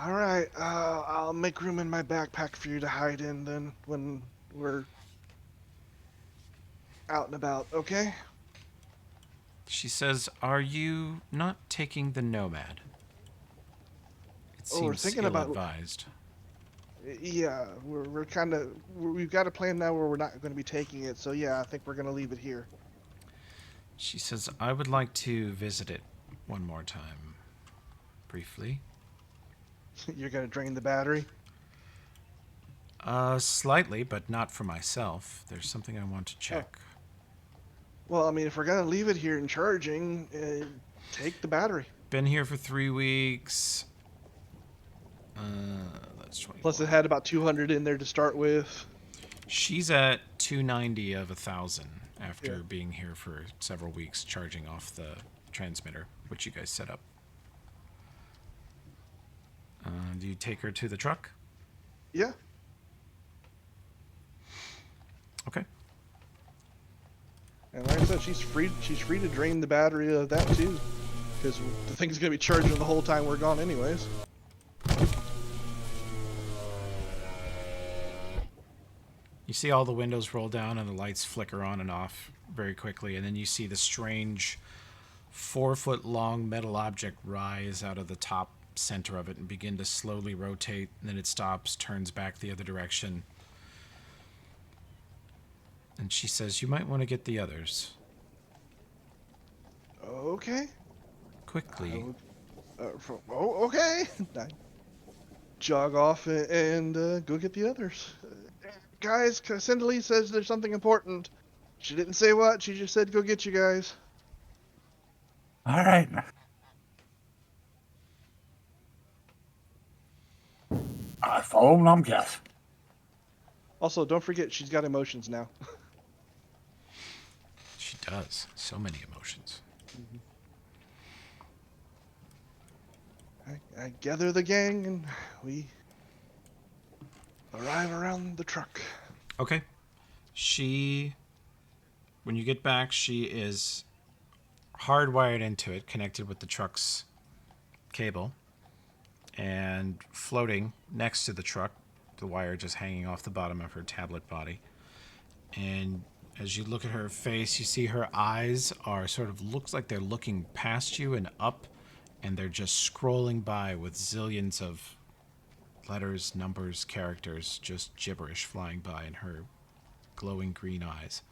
all right. I'll make room in my backpack for you to hide in then when we're out and about. Okay. She says, are you not taking the Nomad? It Oh, we're seems thinking about- ill-advised. Yeah, we've got a plan now where we're not going to be taking it. So yeah, I think we're going to leave it here. She says, I would like to visit it one more time. Briefly. You're going to drain the battery? Slightly, but not for myself. There's something I want to check. Well, I mean, if we're going to leave it here and charging, take the battery. Been here for 3 weeks. That's 20. Plus, it had about 200 in there to start with. She's at 290 of 1,000 after Yeah. being here for several weeks, charging off the transmitter, which you guys set up. Do you take her to the truck? Yeah. Okay. And like I said, she's free to drain the battery of that too, because the thing's gonna be charging the whole time we're gone anyways. You see all the windows roll down and the lights flicker on and off very quickly, and then you see the strange 4-foot-long metal object rise out of the top center of it and begin to slowly rotate, and then it stops, turns back the other direction. And she says, you might want to get the others. Okay. Quickly. Okay. I jog off and go get the others. Guys, Cassandra Lee says there's something important. She didn't say what. She just said go get you guys. All right. I follow Nomcast. Also, don't forget she's got emotions now. She does. So many emotions. I gather the gang and we arrive around the truck. Okay. When you get back, she is hardwired into it, connected with the truck's cable, and floating next to the truck, the wire just hanging off the bottom of her tablet body. And as you look at her face, you see her eyes are looks like they're looking past you and up, and they're just scrolling by with zillions of letters, numbers, characters, just gibberish flying by in her glowing green eyes.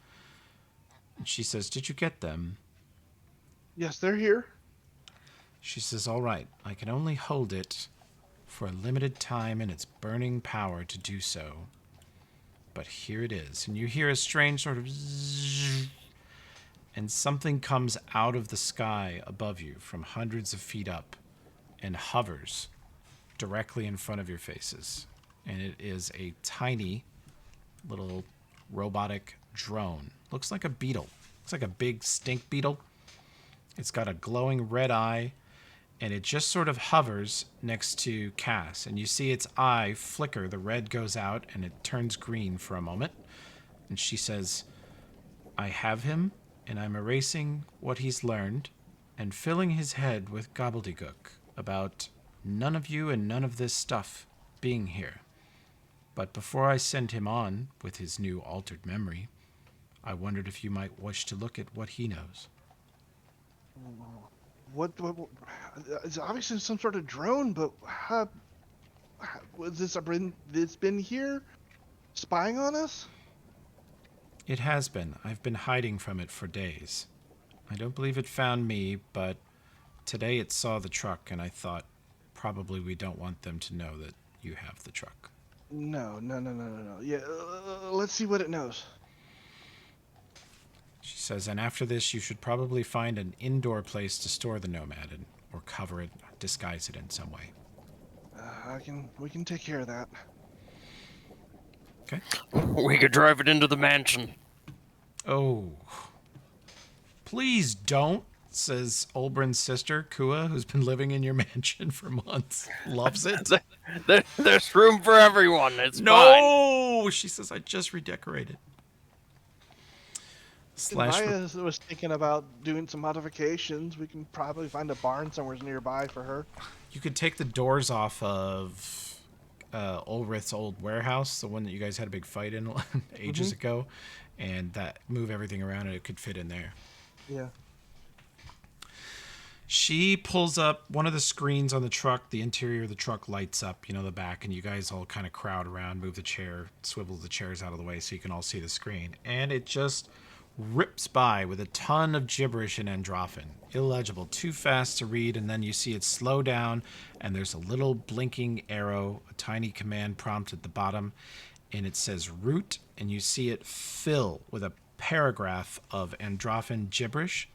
And she says, did you get them? Yes, they're here. She says, all right, I can only hold it for a limited time in its burning power to do so. But here it is. And you hear a strange sort of zzz, and something comes out of the sky above you from hundreds of feet up and hovers directly in front of your faces. And it is a tiny little robotic drone. Looks like a beetle. Looks like a big stink beetle. It's got a glowing red eye, and it just sort of hovers next to Cass. And you see its eye flicker. The red goes out, and it turns green for a moment. And she says, I have him, and I'm erasing what he's learned and filling his head with gobbledygook about none of you and none of this stuff being here. But before I send him on with his new altered memory, I wondered if you might wish to look at what he knows. What it's obviously some sort of drone, but was this been here spying on us? It has been. I've been hiding from it for days. I don't believe it found me, but today it saw the truck, and I thought probably we don't want them to know that you have the truck. No. Yeah, let's see what it knows. She says, and after this, you should probably find an indoor place to store the Nomad or cover it, disguise it in some way. We can take care of that. Okay? We could drive it into the mansion. Oh. Please don't, says Olbrin's sister, Kua, who's been living in your mansion for months. Loves it. There's room for everyone. It's fine. No! She says, I just redecorated. Maya was thinking about doing some modifications. We can probably find a barn somewhere nearby for her. You could take the doors off of Ulrith's old warehouse, the one that you guys had a big fight in ages ago, and that move everything around and it could fit in there. Yeah. She pulls up one of the screens on the truck. The interior of the truck lights up, the back, and you guys all kind of crowd around, move the chair, swivel the chairs out of the way so you can all see the screen. And it just rips by with a ton of gibberish in Androphan. Illegible, too fast to read, and then you see it slow down, and there's a little blinking arrow, a tiny command prompt at the bottom, and it says root, and you see it fill with a paragraph of Androphan gibberish.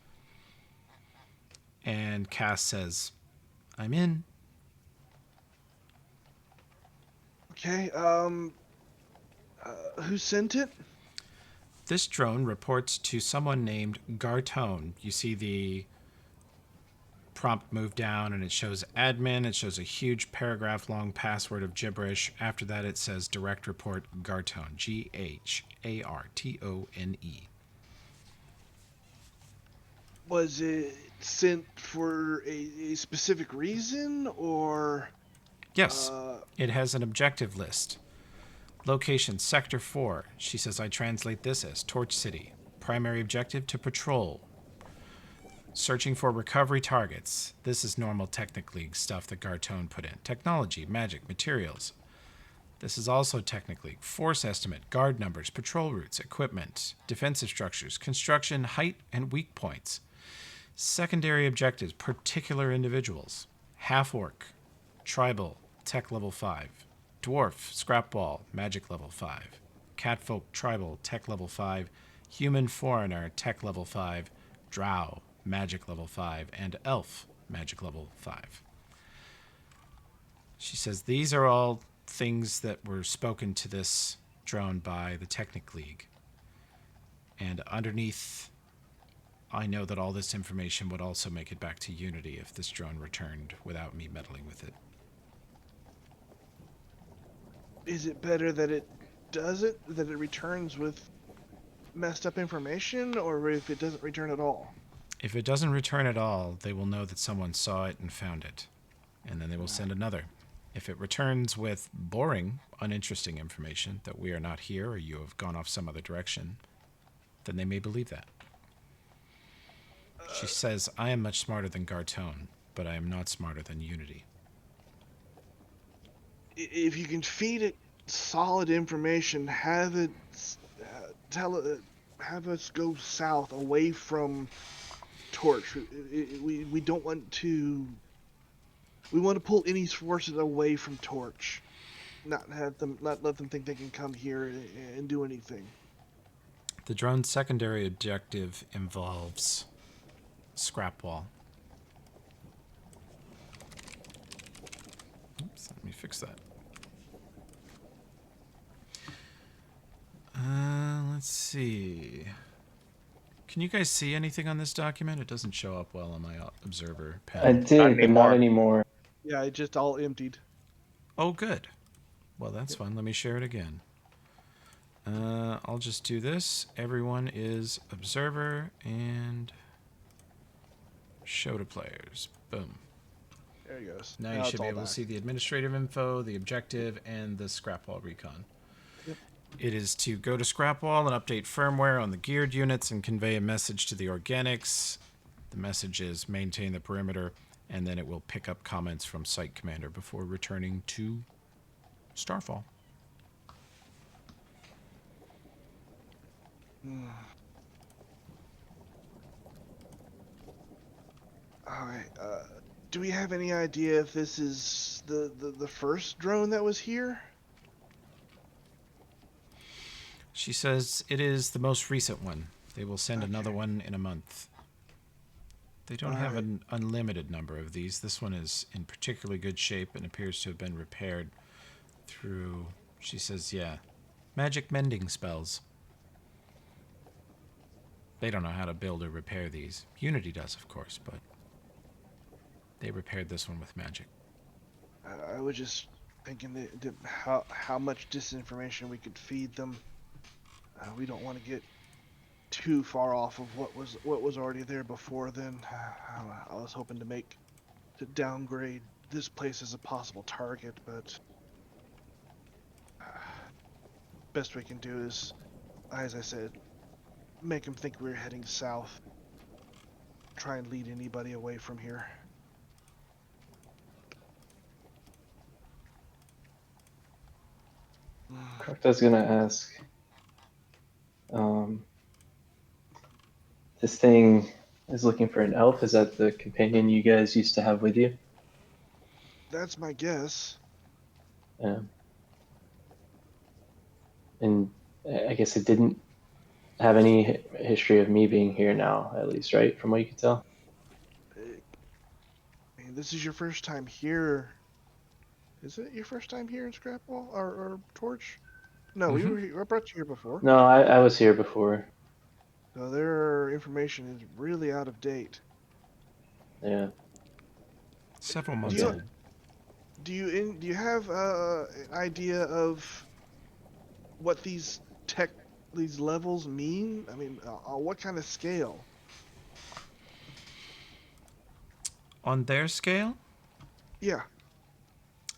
And Cass says, I'm in. Okay, who sent it? This drone reports to someone named Gartone. You see the prompt move down and it shows admin. It shows a huge paragraph long password of gibberish. After that it says direct report Gartone. Gartone. Was it sent for a specific reason, or? Yes, it has an objective list. Location, Sector 4. She says, I translate this as Torch City. Primary objective, to patrol. Searching for recovery targets. This is normal Technic League stuff that Gartone put in. Technology, magic, materials. This is also Technic League. Force estimate, guard numbers, patrol routes, equipment, defensive structures, construction, height, and weak points. Secondary objectives, particular individuals. Half-orc, tribal, tech level 5. Dwarf, scrap wall, magic level 5. Catfolk, tribal, tech level 5. Human foreigner, tech level 5. Drow, magic level 5. And elf, magic level 5. She says these are all things that were spoken to this drone by the Technic League. And underneath, I know that all this information would also make it back to Unity if this drone returned without me meddling with it. Is it better that it doesn't, that it returns with messed up information, or if it doesn't return at all? If it doesn't return at all, they will know that someone saw it and found it. And then they will send another. If it returns with boring, uninteresting information that we are not here or you have gone off some other direction, then they may believe that. She says, I am much smarter than Gartone, but I am not smarter than Unity. If you can feed it solid information, have it have us go south away from Torch. We don't want to. We want to pull any forces away from Torch, not let them think they can come here and do anything. The drone's secondary objective involves scrap wall. Oops, let me fix that. Let's see. Can you guys see anything on this document? It doesn't show up well on my observer I pen. did, but not anymore. Yeah, it just all emptied. Oh, good. Well, that's fun. Let me share it again. I'll just do this. Everyone is observer and show to players. Boom. There he goes. Now you it's should be all able to back. see the administrative info, the objective, and the scrap wall recon. Yep. It is to go to Scrapwall and update firmware on the geared units and convey a message to the organics. The message is maintain the perimeter, and then it will pick up comments from Site Commander before returning to Starfall. All right. Do we have any idea if this is the first drone that was here? She says it is the most recent one. They will send another Okay. one in a month. They don't have an unlimited number of these. This one is in particularly good shape and appears to have been repaired through, she says, yeah, magic mending spells. They don't know how to build or repair these. Unity does, of course, but they repaired this one with magic. I was just thinking that how much disinformation we could feed them. We don't want to get too far off of what was already there before then. I was hoping to downgrade this place as a possible target, but best we can do is, as I said, make them think we're heading south. Try and lead anybody away from here. Crocto's gonna ask. This thing is looking for an elf. Is that the companion you guys used to have with you? That's my guess. Yeah. And I guess it didn't have any history of me being here now, at least, right? From what you could tell. I mean, this is your first time here. Is it your first time here in Scrapwall or Torch? No, we brought you here before. No, I was here before. So their information is really out of date. Yeah. Several months you- old. Do you have an idea of what these levels mean? I mean, what kind of scale? On their scale? Yeah.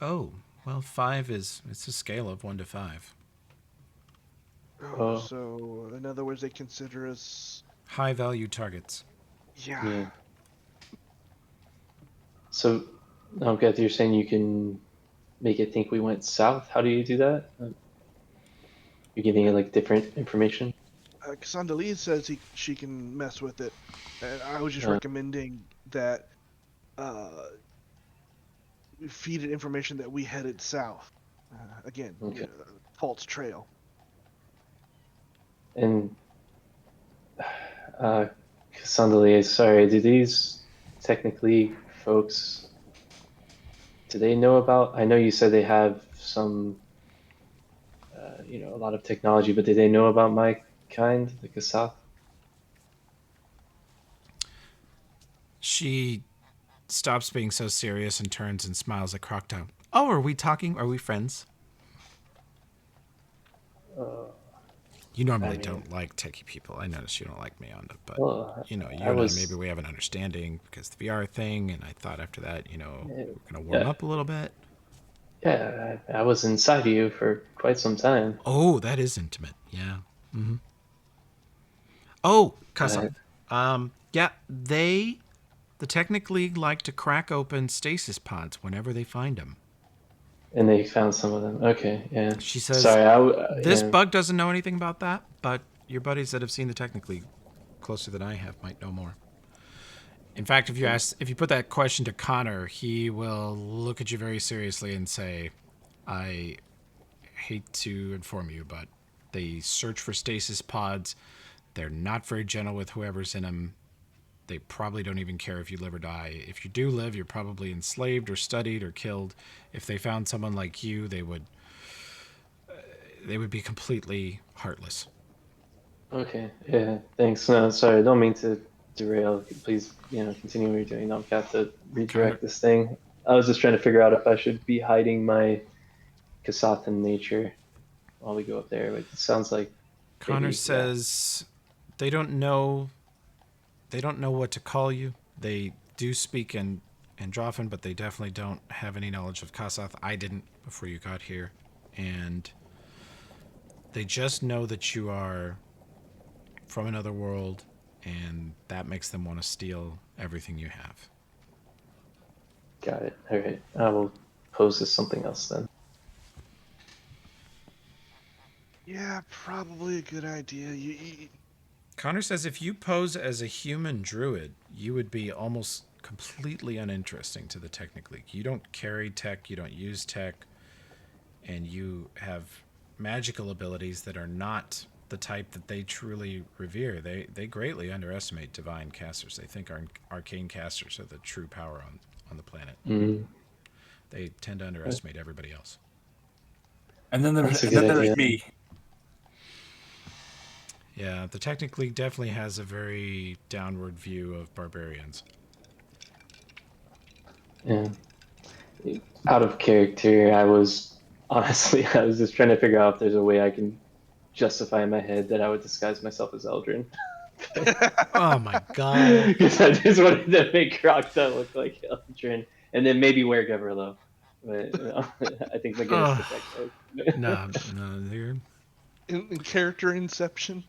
Oh, well, 5 is, it's a scale of 1 to 5. Oh. So in other words, they consider us. High value targets. Yeah. So, okay, you're saying you can make it think we went south. How do you do that? You're giving it like different information. Cassandra Lee says she can mess with it, and I was just recommending that we feed it information that we headed south. Again, Okay. false trail. And Cassandra, sorry, do these technically folks, do they know about? I know you said they have some, a lot of technology, but do they know about my kind, the Kasath? She stops being so serious and turns and smiles at Crocto. Oh, are we talking? Are we friends? You normally don't like techie people. I noticed you don't like me on it, but Well, you I and I, was- maybe we have an understanding because the VR thing, and I thought after that, we're gonna warm Yeah. up a little bit. Yeah, I was inside of you for quite some time. Oh, that is intimate. Yeah. Mm-hmm. Oh, Kasa. Yeah, the Technic League like to crack open stasis pods whenever they find them. And they found some of them. Okay, yeah. She says, Sorry, this yeah. bug doesn't know anything about that, but your buddies that have seen the Technic League closer than I have might know more. In fact, if you put that question to Connor, he will look at you very seriously and say, I hate to inform you, but they search for stasis pods. They're not very gentle with whoever's in them. They probably don't even care if you live or die. If you do live, you're probably enslaved or studied or killed. If they found someone like you, they would be completely heartless. Okay, yeah, thanks. No, sorry, I don't mean to derail. Please, continue what you're doing. I've got to redirect this thing. I was just trying to figure out if I should be hiding my Kasathan nature while we go up there. But it sounds like Connor maybe, says they don't know what to call you. They do speak in Androphan, but they definitely don't have any knowledge of Kasath. I didn't before you got here. And They just know that you are from another world, and that makes them want to steal everything you have. Got it. All right. I will pose as something else then. Yeah, probably a good idea. Connor says if you pose as a human druid, you would be almost completely uninteresting to the Technic League. You don't carry tech, you don't use tech, and you have magical abilities that are not the type that they truly revere. They greatly underestimate divine casters. They think arcane casters are the true power on the planet. Mm, They tend to underestimate everybody else. And then That's a good idea. me. Yeah, the Technic League definitely has a very downward view of barbarians. Yeah. Out of character, I was honestly, I was just trying to figure out if there's a way I can justify in my head that I would disguise myself as Eldrin. Oh my god. Because I just wanted to make Krokta look like Eldrin, and then maybe wear Gavrilo. But I think McGinnis took that card. No, they're... in character inception.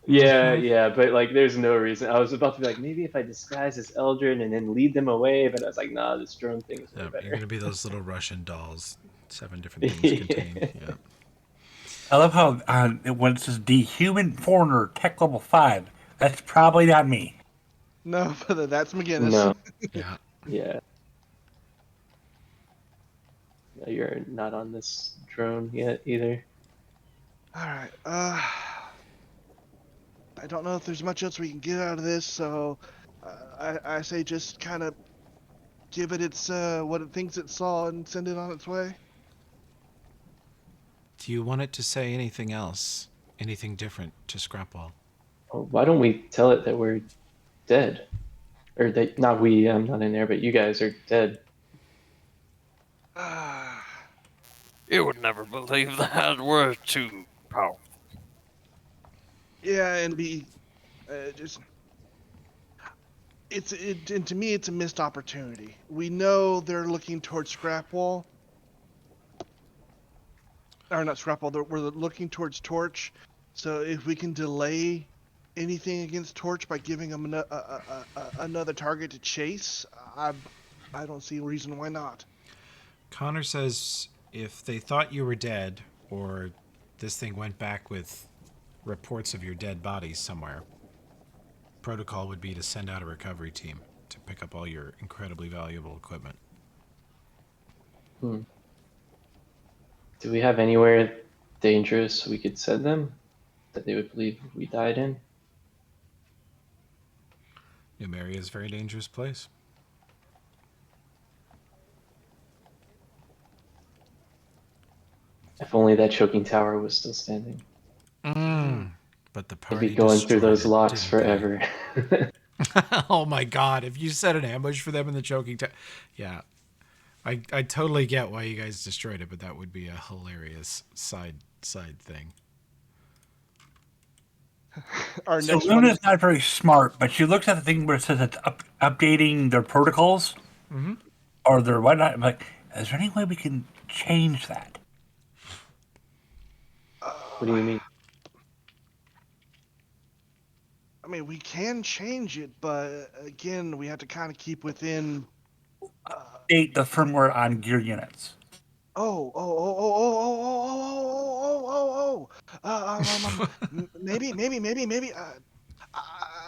Yeah, but like, there's no reason. I was about to be like, maybe if I disguise as Eldrin and then lead them away, but I was like, nah, this drone thing is way You're better. gonna be those little Russian dolls. 7 different things contained. Yeah. I love how when it says the human foreigner tech level 5, that's probably not me. No, but that's McGinnis. No, Yeah. yeah. No, you're not on this drone yet either. All right. I don't know if there's much else we can get out of this, so I say just kind of give it its what it thinks it saw and send it on its way. Do you want it to say anything else? Anything different to Scrapwall? Oh, why don't we tell it that we're dead? Or that, not we, I'm not in there, but you guys are dead. You would never believe that. We're too powerful. Yeah, and be just and to me it's a missed opportunity. We know they're looking towards Scrapwall. Or not Scrapwall, we're looking towards Torch. So if we can delay anything against Torch by giving them another target to chase, I don't see a reason why not. Connor says if they thought you were dead, or this thing went back with reports of your dead bodies somewhere, protocol would be to send out a recovery team to pick up all your incredibly valuable equipment. Do we have anywhere dangerous we could send them that they would believe we died in? Numeria is a very dangerous place. If only that choking tower was still standing. But the I'd party be going through destroyed those it, locks didn't they? forever. Oh my god, if you set an ambush for them in the choking tower. Yeah. I totally get why you guys destroyed it, but that would be a hilarious side thing. Our So next one, Luna's not very smart, but she looks at the thing where it says it's updating their protocols or their whatnot. I'm like, is there any way we can change that? What do you mean? I mean, we can change it, but again, we have to kind of keep within. Update the firmware on gear units. Maybe.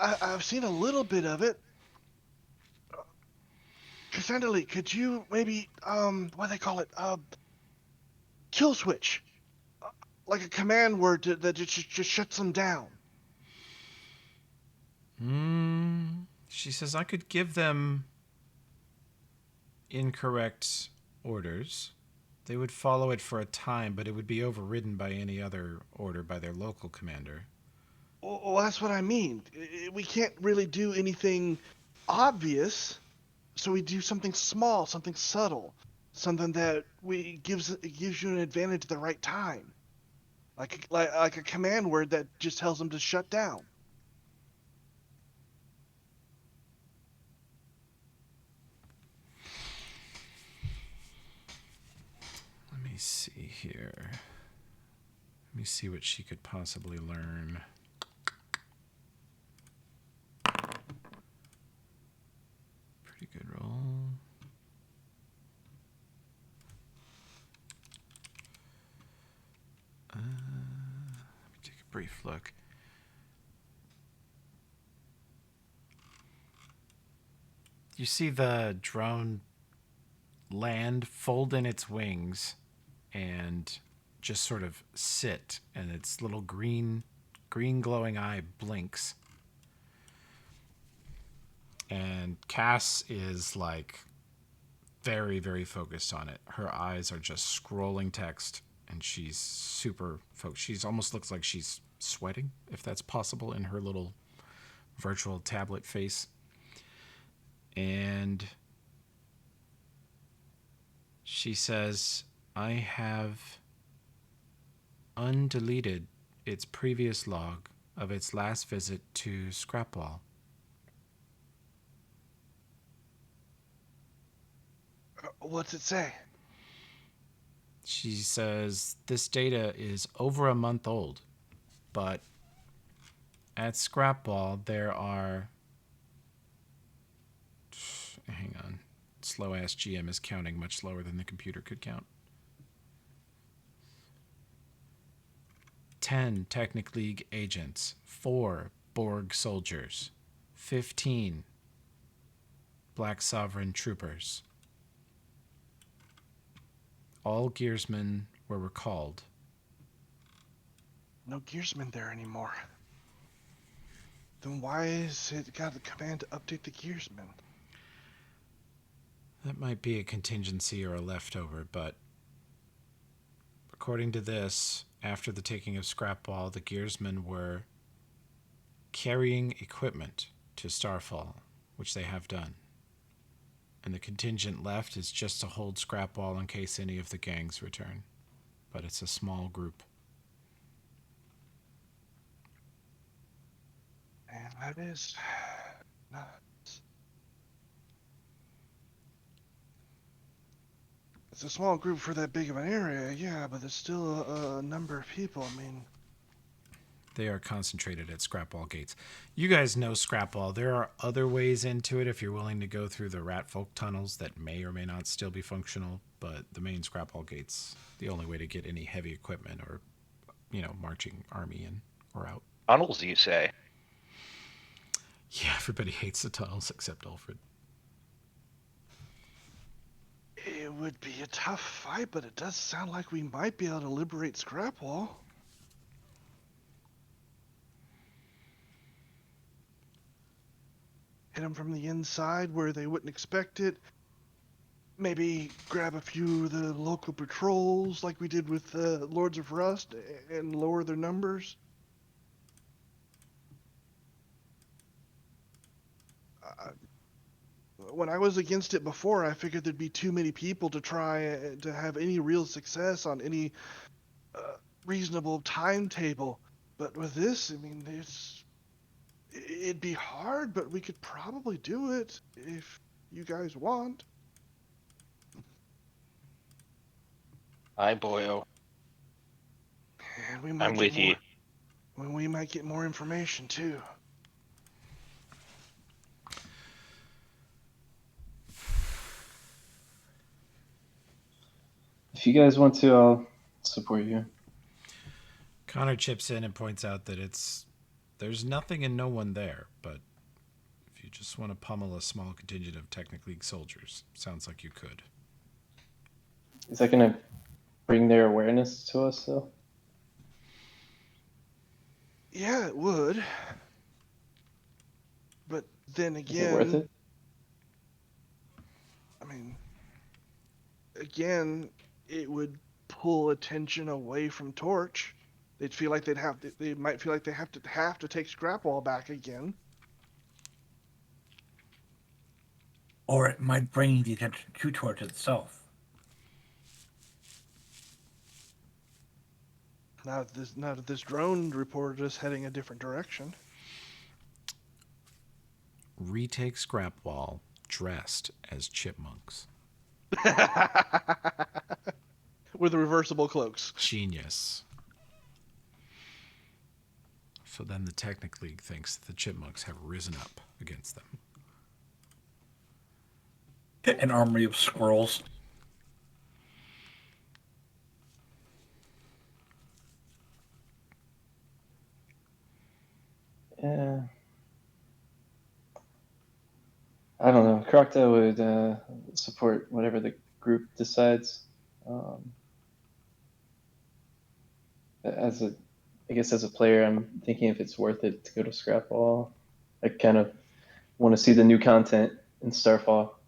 I've seen a little bit of it. Cassandra, could you maybe what do they call it? Kill switch, like a command word that just shuts them down. She says I could give them incorrect orders. They would follow it for a time, but it would be overridden by any other order by their local commander. Well, that's what I mean. We can't really do anything obvious, so we do something small, something subtle, something that gives you an advantage at the right time, like a command word that just tells them to shut down. Let me see here. Let me see what she could possibly learn. Pretty good roll. Let me take a brief look. You see the drone land, fold in its wings, and just sort of sit, and its little green glowing eye blinks. And Cass is like very, very focused on it. Her eyes are just scrolling text, and she's super focused. She's almost looks like she's sweating, if that's possible, in her little virtual tablet face. And she says, I have undeleted its previous log of its last visit to Scrapwall. What's it say? She says this data is over a month old, but at Scrapwall there are... Hang on. Slow-ass GM is counting much slower than the computer could count. 10 Technic League agents, 4 Borg soldiers, 15 Black Sovereign troopers. All gearsmen were recalled. No gearsmen there anymore. Then why is it got the command to update the gearsmen? That might be a contingency or a leftover, but according to this, after the taking of Scrapwall, the gearsmen were carrying equipment to Starfall, which they have done. And the contingent left is just to hold Scrapwall in case any of the gangs return. But it's a small group. And that is nuts. It's a small group for that big of an area, yeah, but there's still a number of people. I mean, They are concentrated at Scrapwall gates. You guys know Scrapwall. There are other ways into it if you're willing to go through the Ratfolk tunnels that may or may not still be functional, but the main Scrapwall gate's the only way to get any heavy equipment or, marching army in or out. Tunnels, you say? Yeah, everybody hates the tunnels except Alfred. it would be a tough fight, but it does sound like we might be able to liberate Scrapwall. Hit them from the inside where they wouldn't expect it. Maybe grab a few of the local patrols like we did with Lords of Rust and lower their numbers. When I was against it before, I figured there'd be too many people to try to have any real success on any reasonable timetable. But with this, I mean, it'd be hard, but we could probably do it if you guys want. Hi, boyo. And we might I'm with you. We might get more information too. If you guys want to, I'll support you. Connor chips in and points out that there's nothing and no one there, but if you just want to pummel a small contingent of Technic League soldiers, sounds like you could. Is that going to bring their awareness to us, though? Yeah, it would. But then Is it again, worth it? I mean, again, it would pull attention away from Torch. They might feel like they have to take Scrapwall back again. Or it might bring the attention to Torch itself. Now that this drone reported us heading a different direction. Retake Scrapwall dressed as chipmunks. With the reversible cloaks. Genius. So then the Technic League thinks that the Chipmunks have risen up against them. An army of squirrels. Yeah. I don't know. Crocta would support whatever the group decides. As a, I guess as a player, I'm thinking if it's worth it to go to Scrapball. I kind of want to see the new content in Starfall.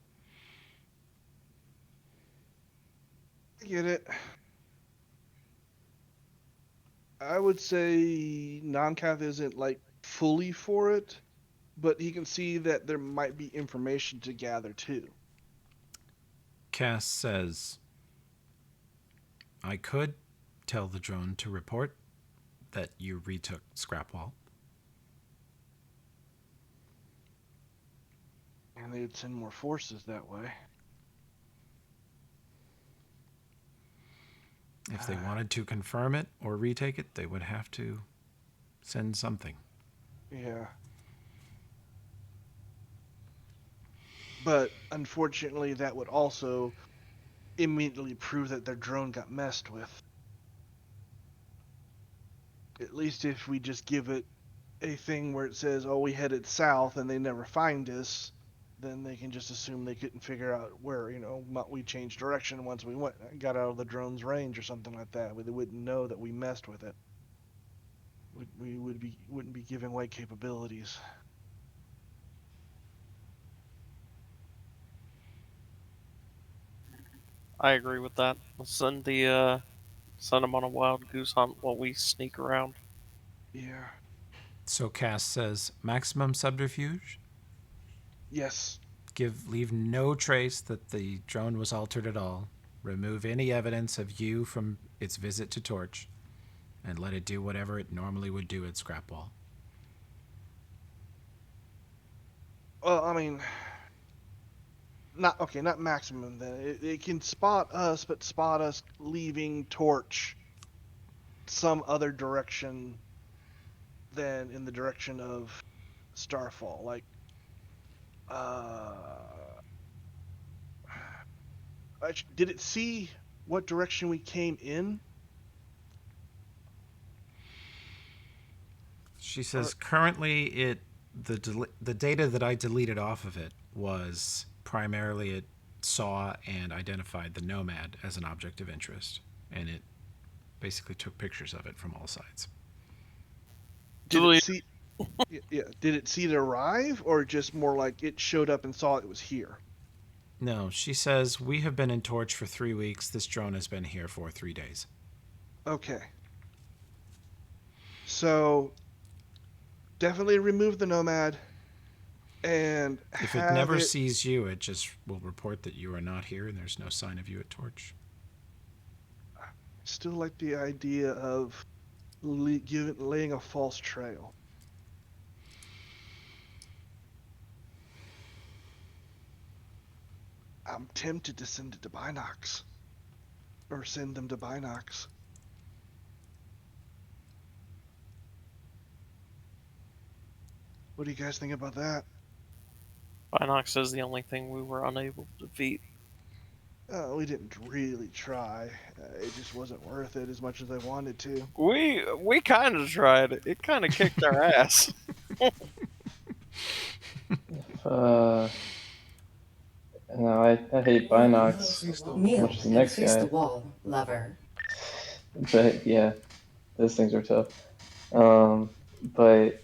I get it. I would say Noncath isn't like fully for it, but he can see that there might be information to gather too. Cass says, I could tell the drone to report that you retook Scrapwall. And they'd send more forces that way. If they wanted to confirm it or retake it, they would have to send something. Yeah. But unfortunately, that would also immediately prove that their drone got messed with. At least if we just give it a thing where it says, oh, we headed south and they never find us, then they can just assume they couldn't figure out where, we changed direction once we got out of the drone's range or something like that. They wouldn't know that we messed with it. We wouldn't be giving away capabilities. I agree with that. We'll send them on a wild goose hunt while we sneak around. Yeah. So Cass says, maximum subterfuge? Yes. Leave no trace that the drone was altered at all. Remove any evidence of you from its visit to Torch, and let it do whatever it normally would do at Scrapwall. Well, I mean, not maximum then. It can spot us, but spot us leaving Torch some other direction than in the direction of Starfall. Like, did it see what direction we came in? She says currently the data that I deleted off of it was primarily it saw and identified the Nomad as an object of interest, and it basically took pictures of it from all sides. Did it see? Yeah. Did it see it arrive, or just more like it showed up and saw it was here? No, she says, we have been in Torch for 3 weeks. This drone has been here for 3 days. Okay. So, definitely remove the Nomad, and if it never sees you, it just will report that you are not here and there's no sign of you at Torch. Still like the idea of laying a false trail. I'm tempted to send it to Binox. Or send them to Binox. What do you guys think about that? Binox is the only thing we were unable to defeat. We didn't really try. It just wasn't worth it as much as I wanted to. We kind of tried. It kind of kicked our ass. No, I hate Binox as much as the next face guy. the wall, lover. But yeah, those things are tough. But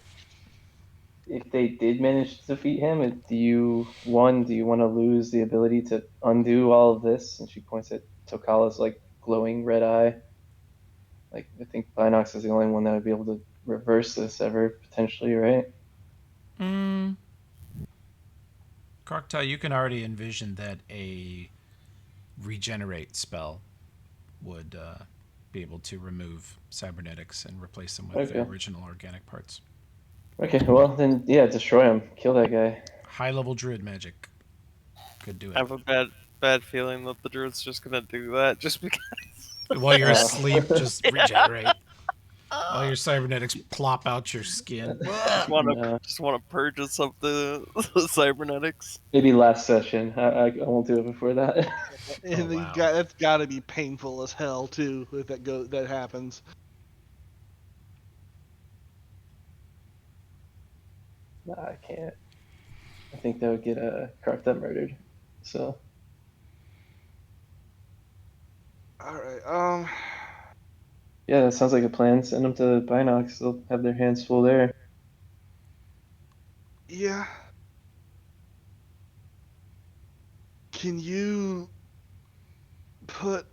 if they did manage to defeat him, do you want to lose the ability to undo all of this? And she points at Tokala's like glowing red eye. Like, I think Binox is the only one that would be able to reverse this ever, potentially, right? Croctaw, you can already envision that a regenerate spell would be able to remove cybernetics and replace them with the original organic parts. Okay, well then, yeah, destroy him, kill that guy. High-level druid magic could do it. I have a bad feeling that the druid's just gonna do that just because. While you're asleep, just regenerate. All your cybernetics plop out your skin. Just want to No. purge us of the cybernetics. Maybe last session. I won't do it before that. And wow. that's got to be painful as hell too if that happens. Nah, I can't. I think that would get carved up murdered. So All right. yeah, that sounds like a plan. Send them to Binox. They'll have their hands full there. Yeah. Can you put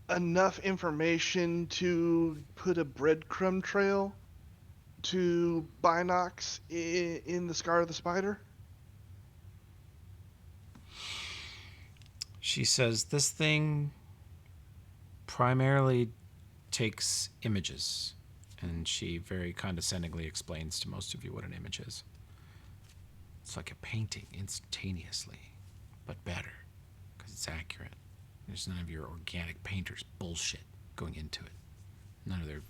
enough information to put a breadcrumb trail to Binox in the Scar of the Spider? She says this thing primarily takes images, and she very condescendingly explains to most of you what an image is. It's like a painting instantaneously, but better, because it's accurate. There's none of your organic painter's bullshit going into it. None of their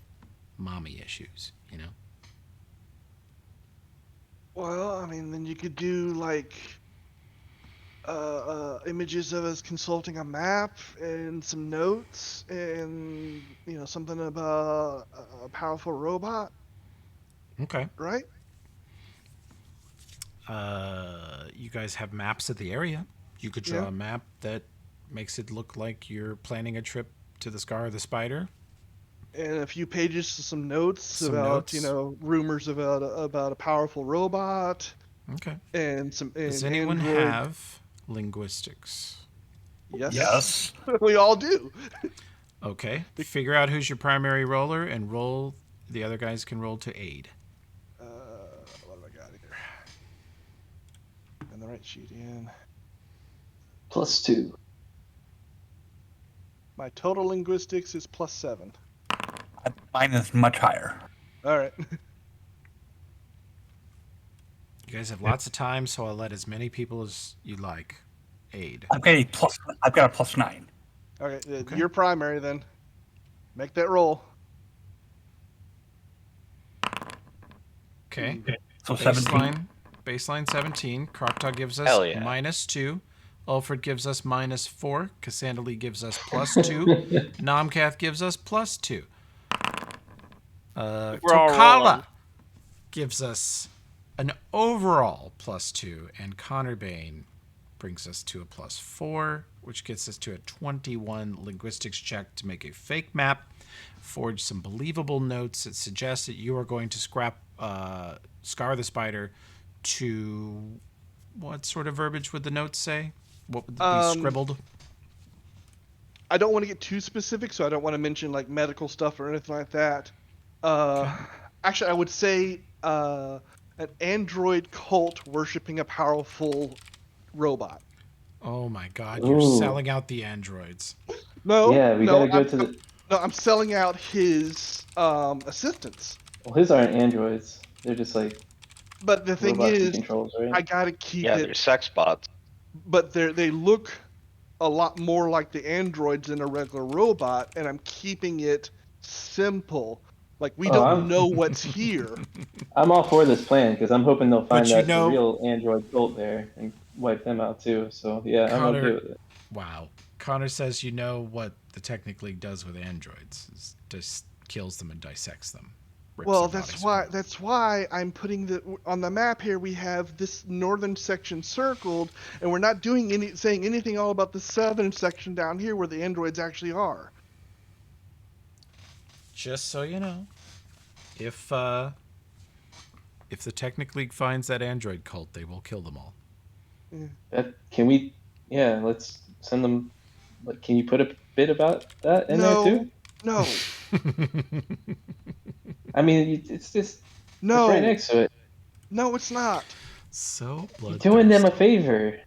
mommy issues, you know? Well, I mean, then you could do like images of us consulting a map and some notes and something about a powerful robot, Okay. right? You guys have maps of the area. You could draw Yeah. a map that makes it look like you're planning a trip to the Scar of the Spider. And a few pages to some notes Some about notes. rumors about a powerful robot Okay. and some. Does and anyone Android. have linguistics? Yes. Yes. We all do. Okay. Figure out who's your primary roller and roll. The other guys can roll to aid. What have I got here? And the right sheet in. +2. My total linguistics is +7. Mine is much higher. All right. You guys have lots of time, so I'll let as many people as you like aid. I've got a +9. Okay, Okay. you're primary then. Make that roll. Okay. So 17. Baseline 17. Croctaw gives us Hell yeah. -2. Alfred gives us -4. Cassandra gives us +2. Nomcath gives us +2. We're all Tokala rolling. gives us an overall +2, and Connor Bain brings us to a +4, which gets us to a 21 linguistics check to make a fake map, forge some believable notes that suggest that you are going to scrap Scar the Spider to what sort of verbiage would the notes say? What would be scribbled? I don't want to get too specific, so I don't want to mention like medical stuff or anything like that. Actually, I would say an android cult worshiping a powerful robot. Oh my God, you're Ooh. selling out the androids. No, Yeah, we no, gotta go to the. No, I'm selling out his assistants. Well, his aren't androids. They're just like But the thing robots he is, controls, right? I gotta keep Yeah, it. they're sex bots. But they look a lot more like the androids than a regular robot, and I'm keeping it simple. Like we Oh, don't I'm- know what's here. I'm all for this plan because I'm hoping they'll find you that know- the real android cult there and wipe them out too. So yeah, I'm Connor- okay with it. Wow. Connor says you know what the Technic League does with androids. Is just kills them and dissects them. Rips Well, their that's bodies why apart. that's why I'm putting on the map here. We have this northern section circled, and we're not saying anything all about the southern section down here where the androids actually are. Just so you know, if the Technic League finds that android cult, they will kill them all. Can we? Yeah, let's send them. But can you put a bit about that in there too? No, I mean, it's just no, it's right next to it. no, it's not. So You're doing them a bloodthirsty. favor.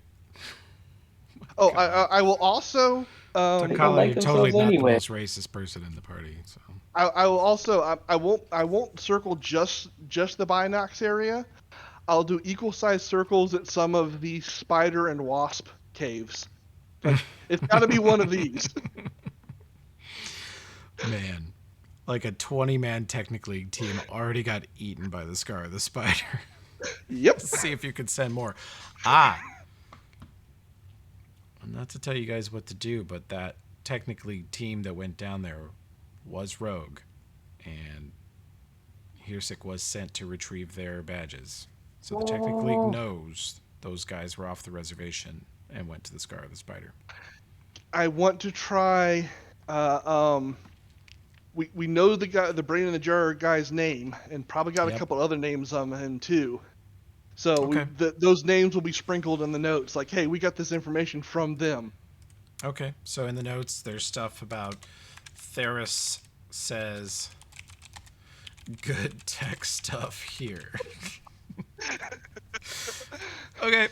Oh, I will also. They don't Takala, like you're totally themselves not anyway. the most racist person in the party. So I will also. I won't circle just the Binox area. I'll do equal size circles at some of the spider and wasp caves. Like, it's got to be one of these. man, like a 20-man Technic League team already got eaten by the Scar of the Spider. Yep. See if you could send more. Ah. Not to tell you guys what to do, but that Technic League team that went down there was rogue, and Hirsik was sent to retrieve their badges. So the Technic League knows those guys were off the reservation and went to the Scar of the Spider. I want to try. We know the guy, the brain in the jar guy's name, and probably got Yep. a couple other names on him too. So Okay. those names will be sprinkled in the notes, like, hey, we got this information from them. Okay, so in the notes, there's stuff about Theris says good tech stuff here. Okay,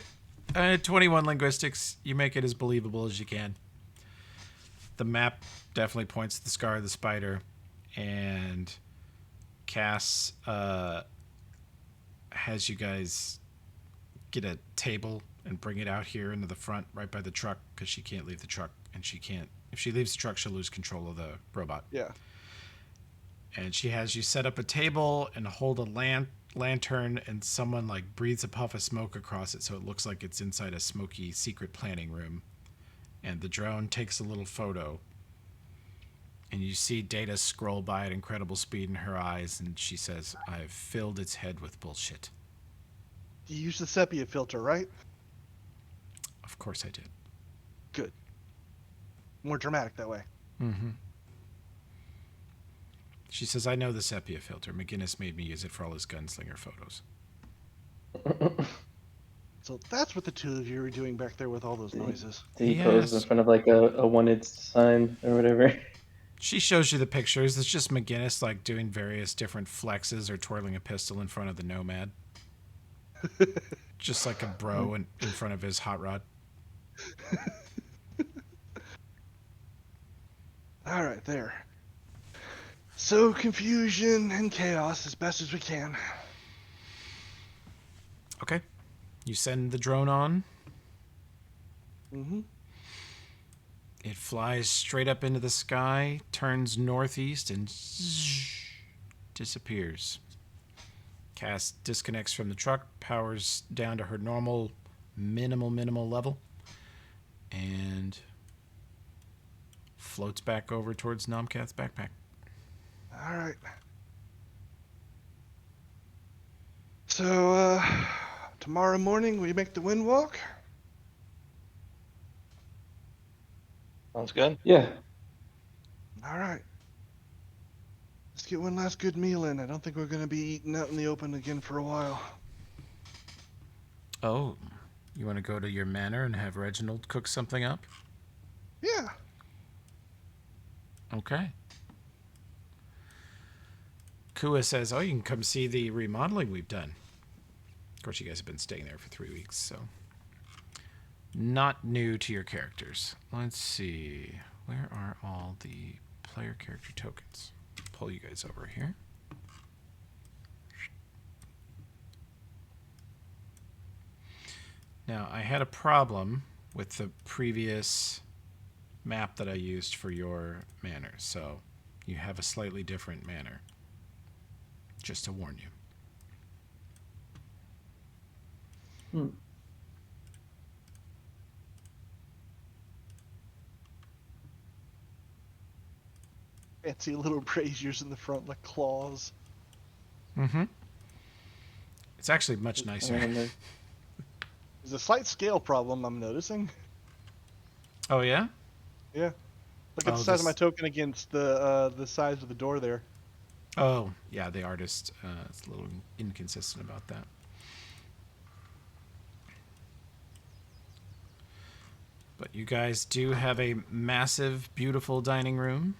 21 linguistics. You make it as believable as you can. The map definitely points to the Scar of the Spider, and Cass has you guys get a table and bring it out here into the front right by the truck, because she can't leave the truck, and she can't, if she leaves the truck, she'll lose control of the robot. Yeah. And she has you set up a table and hold a lantern, and someone like breathes a puff of smoke across it so it looks like it's inside a smoky secret planning room. And the drone takes a little photo, and you see Data scroll by at incredible speed in her eyes, and she says, "I've filled its head with bullshit." You use the sepia filter, right? Of course I did. Good. More dramatic that way. Mm-hmm. She says, "I know the sepia filter. McGinnis made me use it for all his gunslinger photos." So that's what the two of you were doing back there with all those noises. Did he pose in front of like a wanted sign or whatever? She shows you the pictures. It's just McGinnis like doing various different flexes or twirling a pistol in front of the Nomad. Just like a bro in front of his hot rod. All right, there. So confusion and chaos as best as we can. Okay. You send the drone on. Mm-hmm. It flies straight up into the sky, turns northeast, and disappears. Cass disconnects from the truck, powers down to her normal, minimal level, and floats back over towards Nomcath's backpack. All right. So, tomorrow morning we make the wind walk? Sounds good. Yeah. All right. Let's get one last good meal in. I don't think we're going to be eating out in the open again for a while. Oh, you want to go to your manor and have Reginald cook something up? Yeah. Okay. Kua says, "Oh, you can come see the remodeling we've done." Of course, you guys have been staying there for 3 weeks, so not new to your characters. Let's see. Where are all the player character tokens? Pull you guys over here. Now, I had a problem with the previous map that I used for your manor, so you have a slightly different manor. Just to warn you. Fancy little braziers in the front like claws. Mm-hmm. It's actually much nicer. There's a slight scale problem I'm noticing. Oh, yeah? Yeah. Look at Oh, the size of this- my token against the size of the door there. Oh, yeah, the artist is a little inconsistent about that. But you guys do have a massive, beautiful dining room.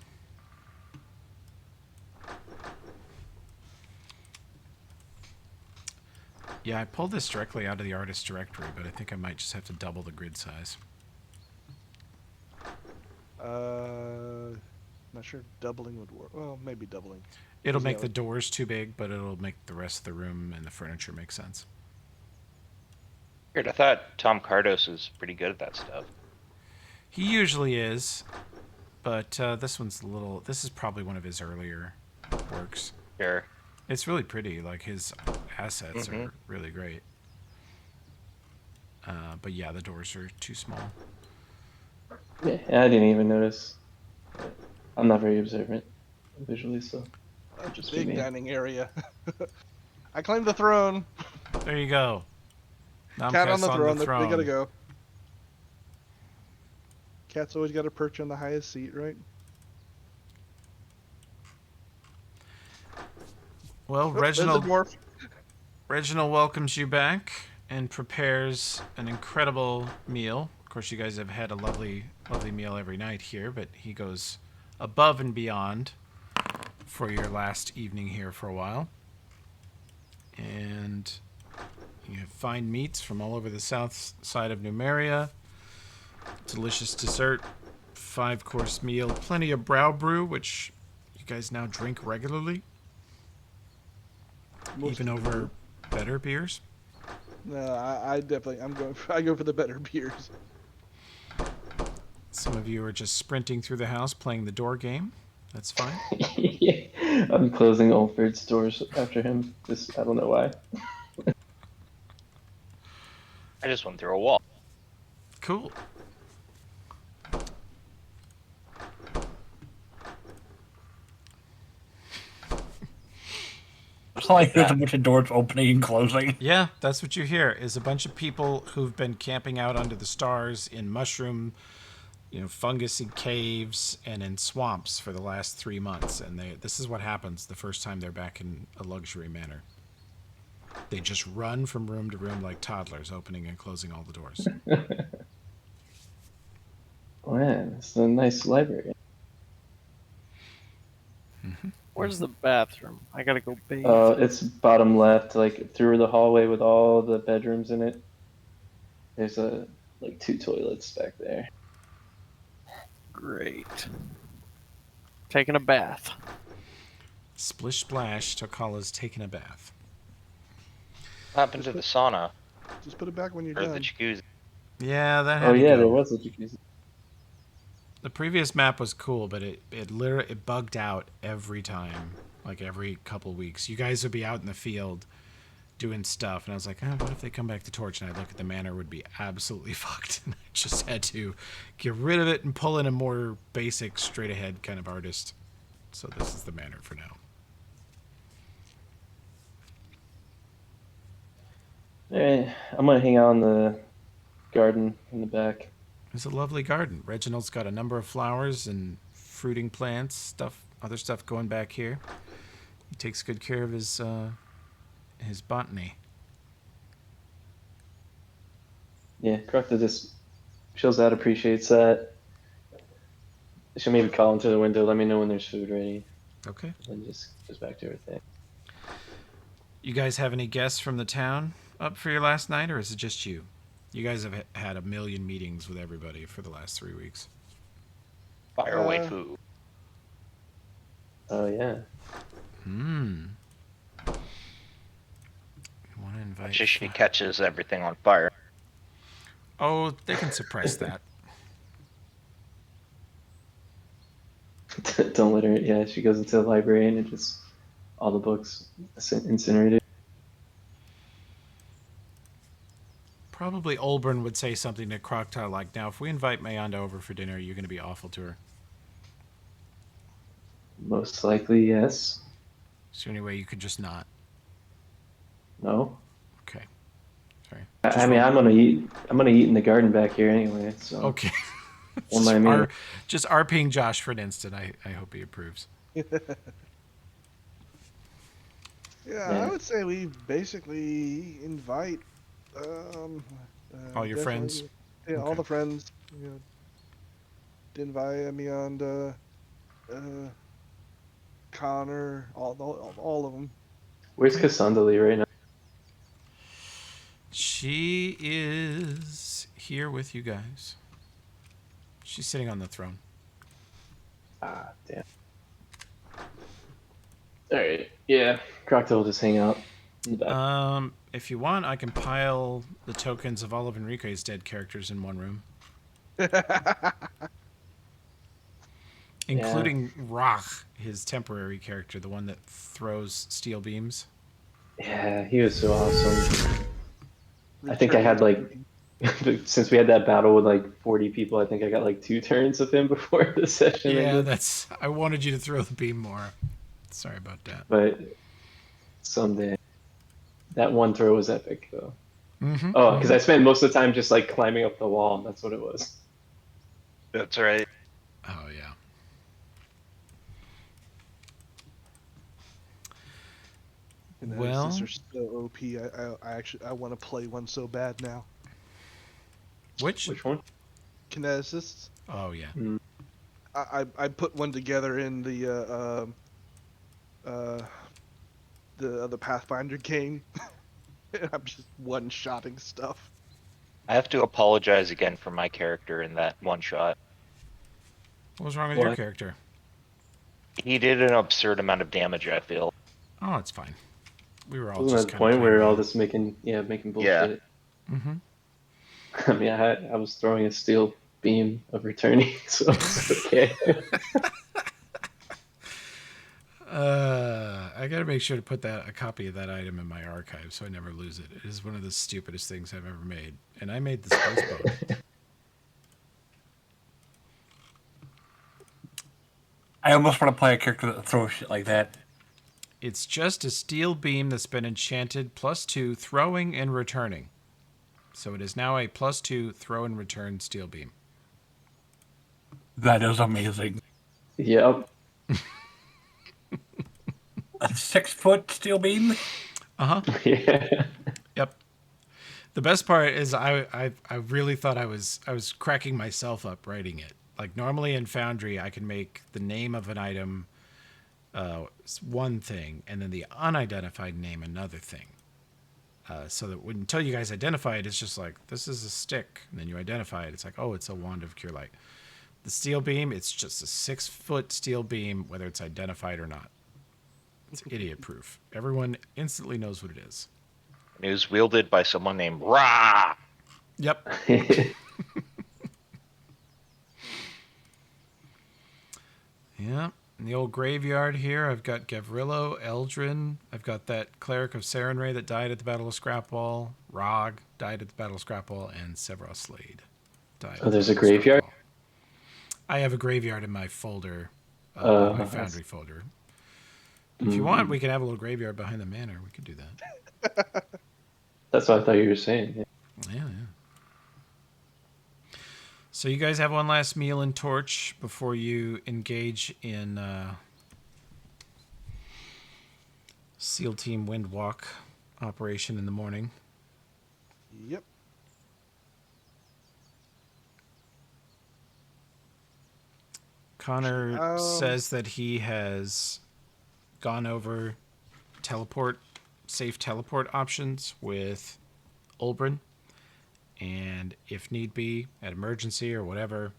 Yeah, I pulled this directly out of the artist directory, but I think I might just have to double the grid size. Not sure if doubling would work. Well, maybe doubling. It'll Yeah, make the doors too big, but it'll make the rest of the room and the furniture make sense. Weird. I thought Tom Cardos is pretty good at that stuff. He usually is, but this one's a little... This is probably one of his earlier works. Sure. It's really pretty. Like his assets are really great. But yeah, the doors are too small. Yeah, I didn't even notice. I'm not very observant visually, so That's just a be big me. dining area. I claimed the throne. There you go. Cat on Nomcast the throne. the They gotta go. Cat's always got to perch on the highest seat, right? Well, Oop, there's a Reginald dwarf. welcomes you back and prepares an incredible meal. Of course, you guys have had a lovely meal every night here, but he goes above and beyond for your last evening here for a while. And you have fine meats from all over the south side of Numeria. Delicious dessert, 5-course meal, plenty of brow brew, which you guys now drink regularly, even over better beers. No, I definitely I go for the better beers. Some of you are just sprinting through the house playing the door game. That's fine. Yeah, I'm closing Ulford's doors after him. Just I don't know why. I just went through a wall. Cool. All I hear is a bunch of doors opening and closing. Yeah, that's what you hear is a bunch of people who've been camping out under the stars in mushroom, fungusy caves and in swamps for the last 3 months. And this is what happens the first time they're back in a luxury manor. They just run from room to room like toddlers, opening and closing all the doors. Oh, man, it's a nice library. Where's the bathroom? I gotta go bathe. It's bottom left, like through the hallway with all the bedrooms in it. There's like 2 toilets back there. Great. Taking a bath. Splish splash, Tokala's taking a bath. What happened to the sauna Just put it back when you're or the done. jacuzzi? Yeah, that had Oh to yeah, go. there was a jacuzzi. The previous map was cool, but it literally it bugged out every time, like every couple weeks. You guys would be out in the field doing stuff, and I was like, what if they come back to Torch? And I look at the manor, would be absolutely fucked. And I just had to get rid of it and pull in a more basic, straight ahead kind of artist. So this is the manor for now. Alright, I'm gonna hang out in the garden in the back. It's a lovely garden. Reginald's got a number of flowers and fruiting plants, other stuff going back here. He takes good care of his botany. Yeah, Crocta just shows that, appreciates that. She'll maybe call him through the window, let me know when there's food ready, Okay. and just goes back to her thing. You guys have any guests from the town up for your last night, or is it just you? You guys have had a million meetings with everybody for the last 3 weeks. Fire waifu. Oh yeah. You want to invite? Just she catches everything on fire. Oh, they can suppress that. Don't let her. Yeah, she goes into the library and it just all the books incinerated. Probably Olbern would say something to Croctile like, now, if we invite Mayonda over for dinner, you're going to be awful to her. Most likely, yes. Is there any way you could just not? No. Okay. Sorry. I mean, I'm gonna eat. I'm gonna eat in the garden back here anyway. So. Okay. Don't mind me. Just RPing Josh for an instant. I hope he approves. Yeah, Yeah. I would say we basically invite All your friends? definitely- Yeah, all Okay. the friends. Invite Amionda, Connor, all of them. Where's Cassandra right now? She is here with you guys. She's sitting on the throne. Ah, damn. All right. Yeah, Crocta will just hang out in the back. If you want, I can pile the tokens of all of Enrique's dead characters in one room. including Rach, his temporary character, the one that throws steel beams. Yeah, he was so awesome. I think I Returning had like, since we had that battle with like 40 people, I think I got like 2 turns of him before the session Yeah, ended. that's. I wanted you to throw the beam more. Sorry about that. But someday, that one throw was epic though. Mm-hmm. Oh, because I spent most of the time just like climbing up the wall. That's what it was. That's right. Oh yeah. Well, Kineticists are so OP. I actually I want to play one so bad now. which? Which one? Kineticists. Oh yeah. Mm. I put one together in uh the other Pathfinder game. I'm just one-shotting stuff. I have to apologize again for my character in that one shot. What was wrong with your What? character? He did an absurd amount of damage, I feel. Oh, it's fine. We were all Wasn't just that the kind of point where playing we're all around. just making Yeah. bullshit? Mm-hmm. I mean, I was throwing a steel beam of returning, so it's okay. I gotta make sure to put a copy of that item in my archive so I never lose it. It is one of the stupidest things I've ever made, and I made the space boat. I almost want to play a character that throws shit like that. It's just a steel beam that's been enchanted +2 throwing and returning. So it is now a +2 throw and return steel beam. That is amazing. Yep. A 6-foot steel beam? Uh huh. Yeah. Yep. The best part is I really thought I was cracking myself up writing it. Like normally in Foundry, I can make the name of an item one thing, and then the unidentified name another thing. So that until you guys identify it, it's just like this is a stick, and then you identify it. It's like, oh, it's a wand of cure light. The steel beam, it's just a 6-foot steel beam, whether it's identified or not. It's idiot proof. Everyone instantly knows what it is. It was wielded by someone named Ra. Yep. Yeah. In the old graveyard here, I've got Gavrilo, Eldrin. I've got that cleric of Sarenrae that died at the Battle of Scrapwall. Rog died at the Battle of Scrapwall, and Severos Slade died. Oh, at the there's a Battle of graveyard? Scrapwall. I have a graveyard in my folder, my Foundry folder. If you want, we can have a little graveyard behind the manor. We could do that. That's what I thought you were saying. Yeah. Yeah. So you guys have one last meal and torch before you engage in SEAL Team Windwalk operation in the morning. Yep. Connor says that he has gone over safe teleport options with Olbrin. And if need be, at emergency or whatever,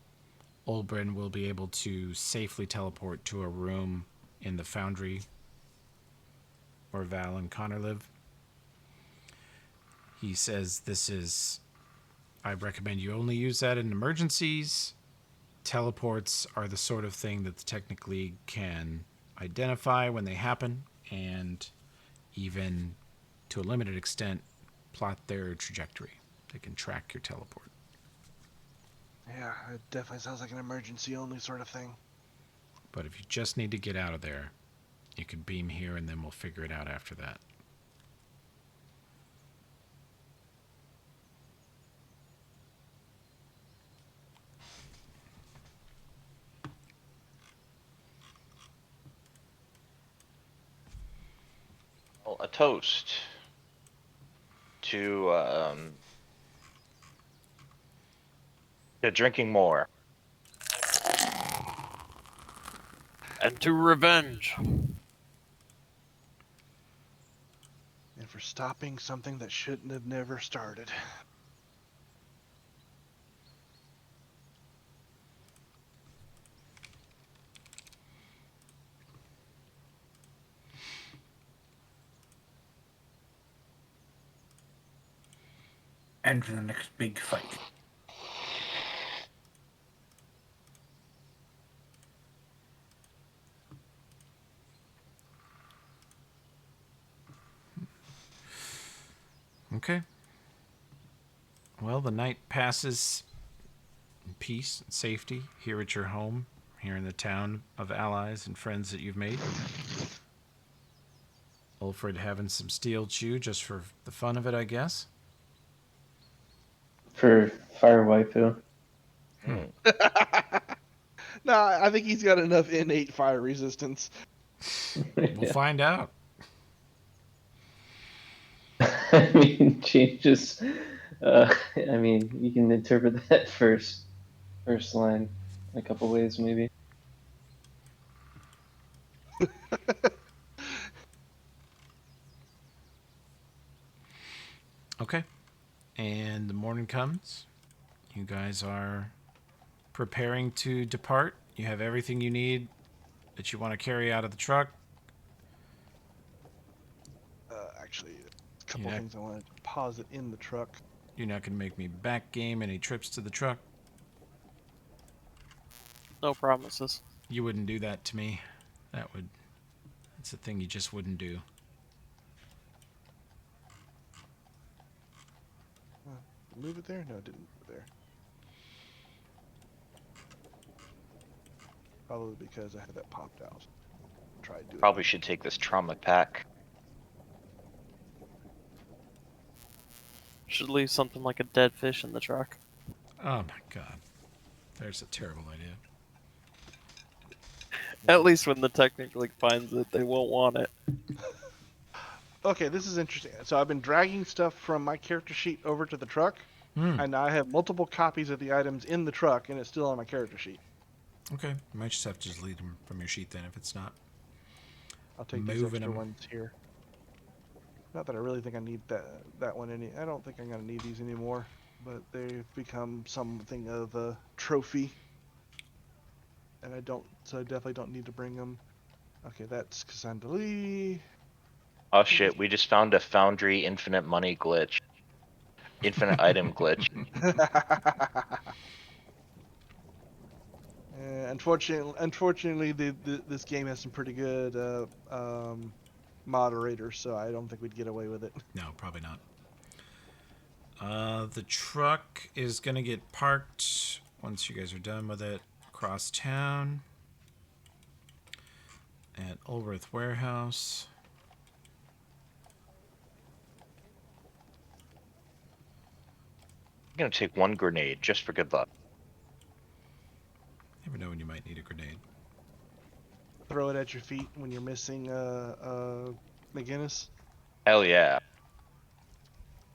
Olbrin will be able to safely teleport to a room in the Foundry where Val and Connor live. He says I recommend you only use that in emergencies. Teleports are the sort of thing that the Technic League can identify when they happen and even, to a limited extent, plot their trajectory. They can track your teleport. Yeah, it definitely sounds like an emergency only sort of thing. But if you just need to get out of there, you can beam here and then we'll figure it out after that. Well, a toast to drinking more. And to revenge. And for stopping something that shouldn't have never started. And for the next big fight. Okay. Well, the night passes in peace and safety here at your home, here in the town of allies and friends that you've made. Ulfred having some steel chew just for the fun of it, I guess. For fire waifu. No, I think he's got enough innate fire resistance. We'll find out. I mean, changes. I mean, you can interpret that first line in a couple ways, maybe. Okay. And the morning comes. You guys are preparing to depart. You have everything you need that you want to carry out of the truck. Actually, a couple Yeah. things I wanted to deposit in the truck. You're not going to make me back game any trips to the truck. No promises. You wouldn't do that to me. That's a thing you just wouldn't do. Move it there? No, it didn't move it there. Probably because I had that popped out. Try doing Probably should take this trauma pack. Should leave something like a dead fish in the truck. Oh my god. There's a terrible idea. At least when the Technic League finds it, they won't want it. Okay, this is interesting. So I've been dragging stuff from my character sheet over to the truck, and now I have multiple copies of the items in the truck, and it's still on my character sheet. Okay. You might just have to just delete them from your sheet then if it's not. I'll take these Moving extra 'em. ones here. Not that I really think I need that one any. I don't think I'm gonna need these anymore, but they've become something of a trophy, and I definitely don't need to bring them. Okay, that's Cassandra Lee. Oh shit, we just found a Foundry infinite money glitch. Infinite item glitch. Unfortunately, this game has some pretty good moderators, so I don't think we'd get away with it. No, probably not. The truck is going to get parked once you guys are done with it across town at Ulworth Warehouse. I'm gonna take one grenade just for good luck. Never know when you might need a grenade. Throw it at your feet when you're missing McGinnis. Hell yeah.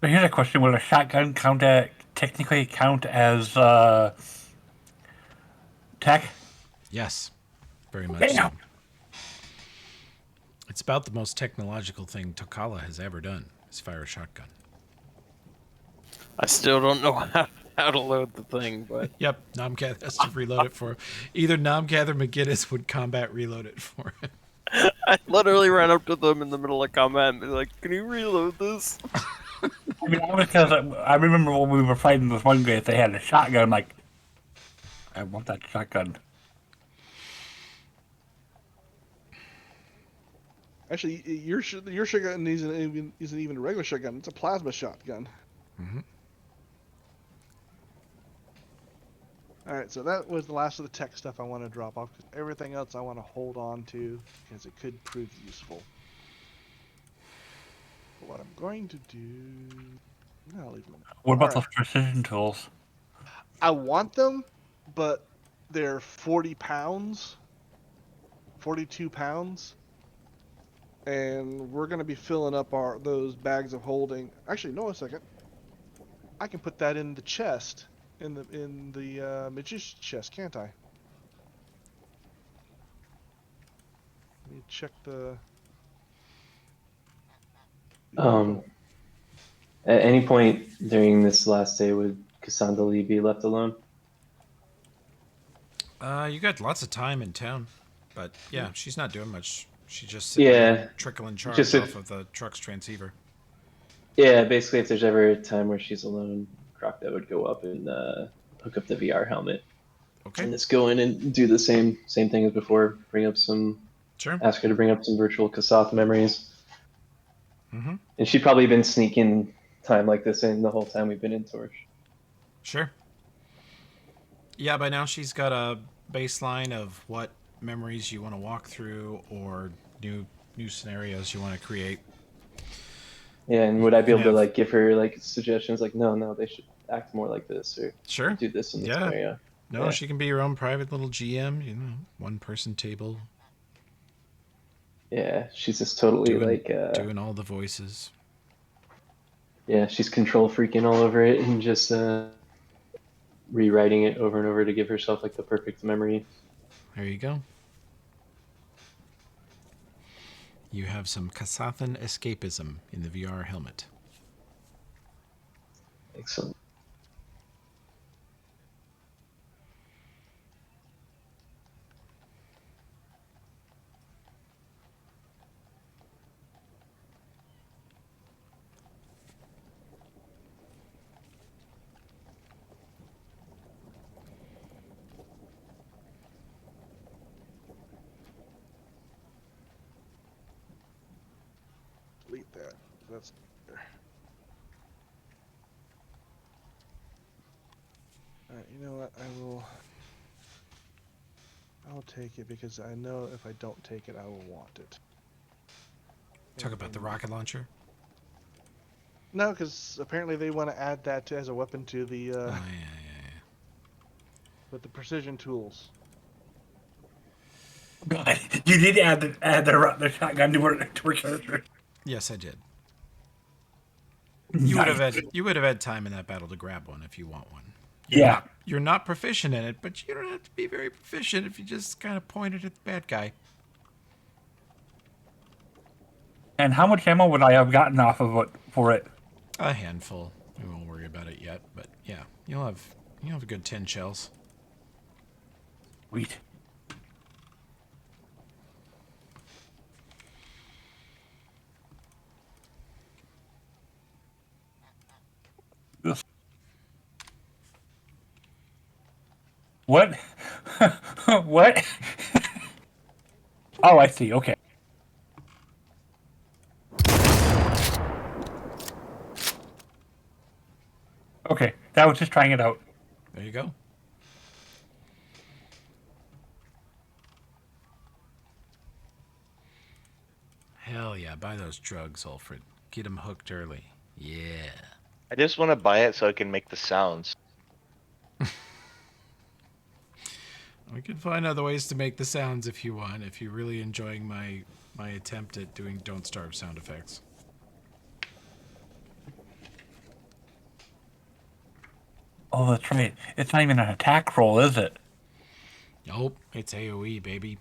But here's a question: will a shotgun technically count as tech? Yes, very much Damn. so. It's about the most technological thing Takala has ever done, is fire a shotgun. I still don't know how to load the thing, but Yep, Nomcath has to reload it for him. Either Nomcath or McGinnis would combat reload it for him. I literally ran up to them in the middle of combat and be like, "Can you reload this?" I mean, only because I remember when we were fighting this one guy, if they had a shotgun, like, I want that shotgun. Actually, your shotgun isn't even a regular shotgun. It's a plasma shotgun. Mhm. All right, so that was the last of the tech stuff I want to drop off. Everything else I want to hold on to because it could prove useful. But what I'm going to do, no, I'll leave them. What about Alright. those precision tools? I want them, but they're 40 pounds, 42 pounds, and we're gonna be filling up those bags of holding. Actually, no, a second. I can put that in the chest, in the magician's chest, can't I? Let me check the. At any point during this last day, would Cassandra Lee be left alone? You got lots of time in town, but yeah, she's not doing much. She's just sitting Yeah, there trickling charge just off if- of the truck's transceiver. Yeah, basically, if there's ever a time where she's alone, Crocta would go up and hook up the VR helmet Okay, and just go in and do the same thing as before. sure. Ask her to bring up some virtual Kassath memories. Mm-hmm. And she'd probably been sneaking time like this in the whole time we've been in Torch. Sure. Yeah, by now she's got a baseline of what memories you want to walk through or new scenarios you want to create. Yeah, and You would I be can able to have- like give her like suggestions like no, they should act more like this or Sure. do this in this Yeah. scenario? No, Yeah. she can be your own private little GM, you know, one person table. Yeah, she's just totally doing all the voices. yeah, she's control freaking all over it and just rewriting it over and over to give herself like the perfect memory. There you go. You have some Kasathan escapism in the VR helmet. Excellent. Delete that. That's. Alright, you know what? I'll take it because I know if I don't take it, I will want it. Talk about the And- rocket launcher. No, because apparently they want to add that as a weapon to the Yeah. with the precision tools. God, you did add the shotgun to her character. Yes, I did. You would have had time in that battle to grab one if you want one. Yeah. You're not proficient in it, but you don't have to be very proficient if you just kind of point it at the bad guy. And how much ammo would I have gotten off of it for it? A handful. We won't worry about it yet, but yeah, you'll have a good 10 shells. Sweet. Yes. What? What? Oh, I see. Okay. Okay, that was just trying it out. There you go. Hell yeah, buy those drugs, Alfred. Get them hooked early. Yeah. I just want to buy it so I can make the sounds. We can find other ways to make the sounds if you want, if you're really enjoying my attempt at doing Don't Starve sound effects. Oh, that's right. It's not even an attack roll, is it? Nope, it's AoE, baby.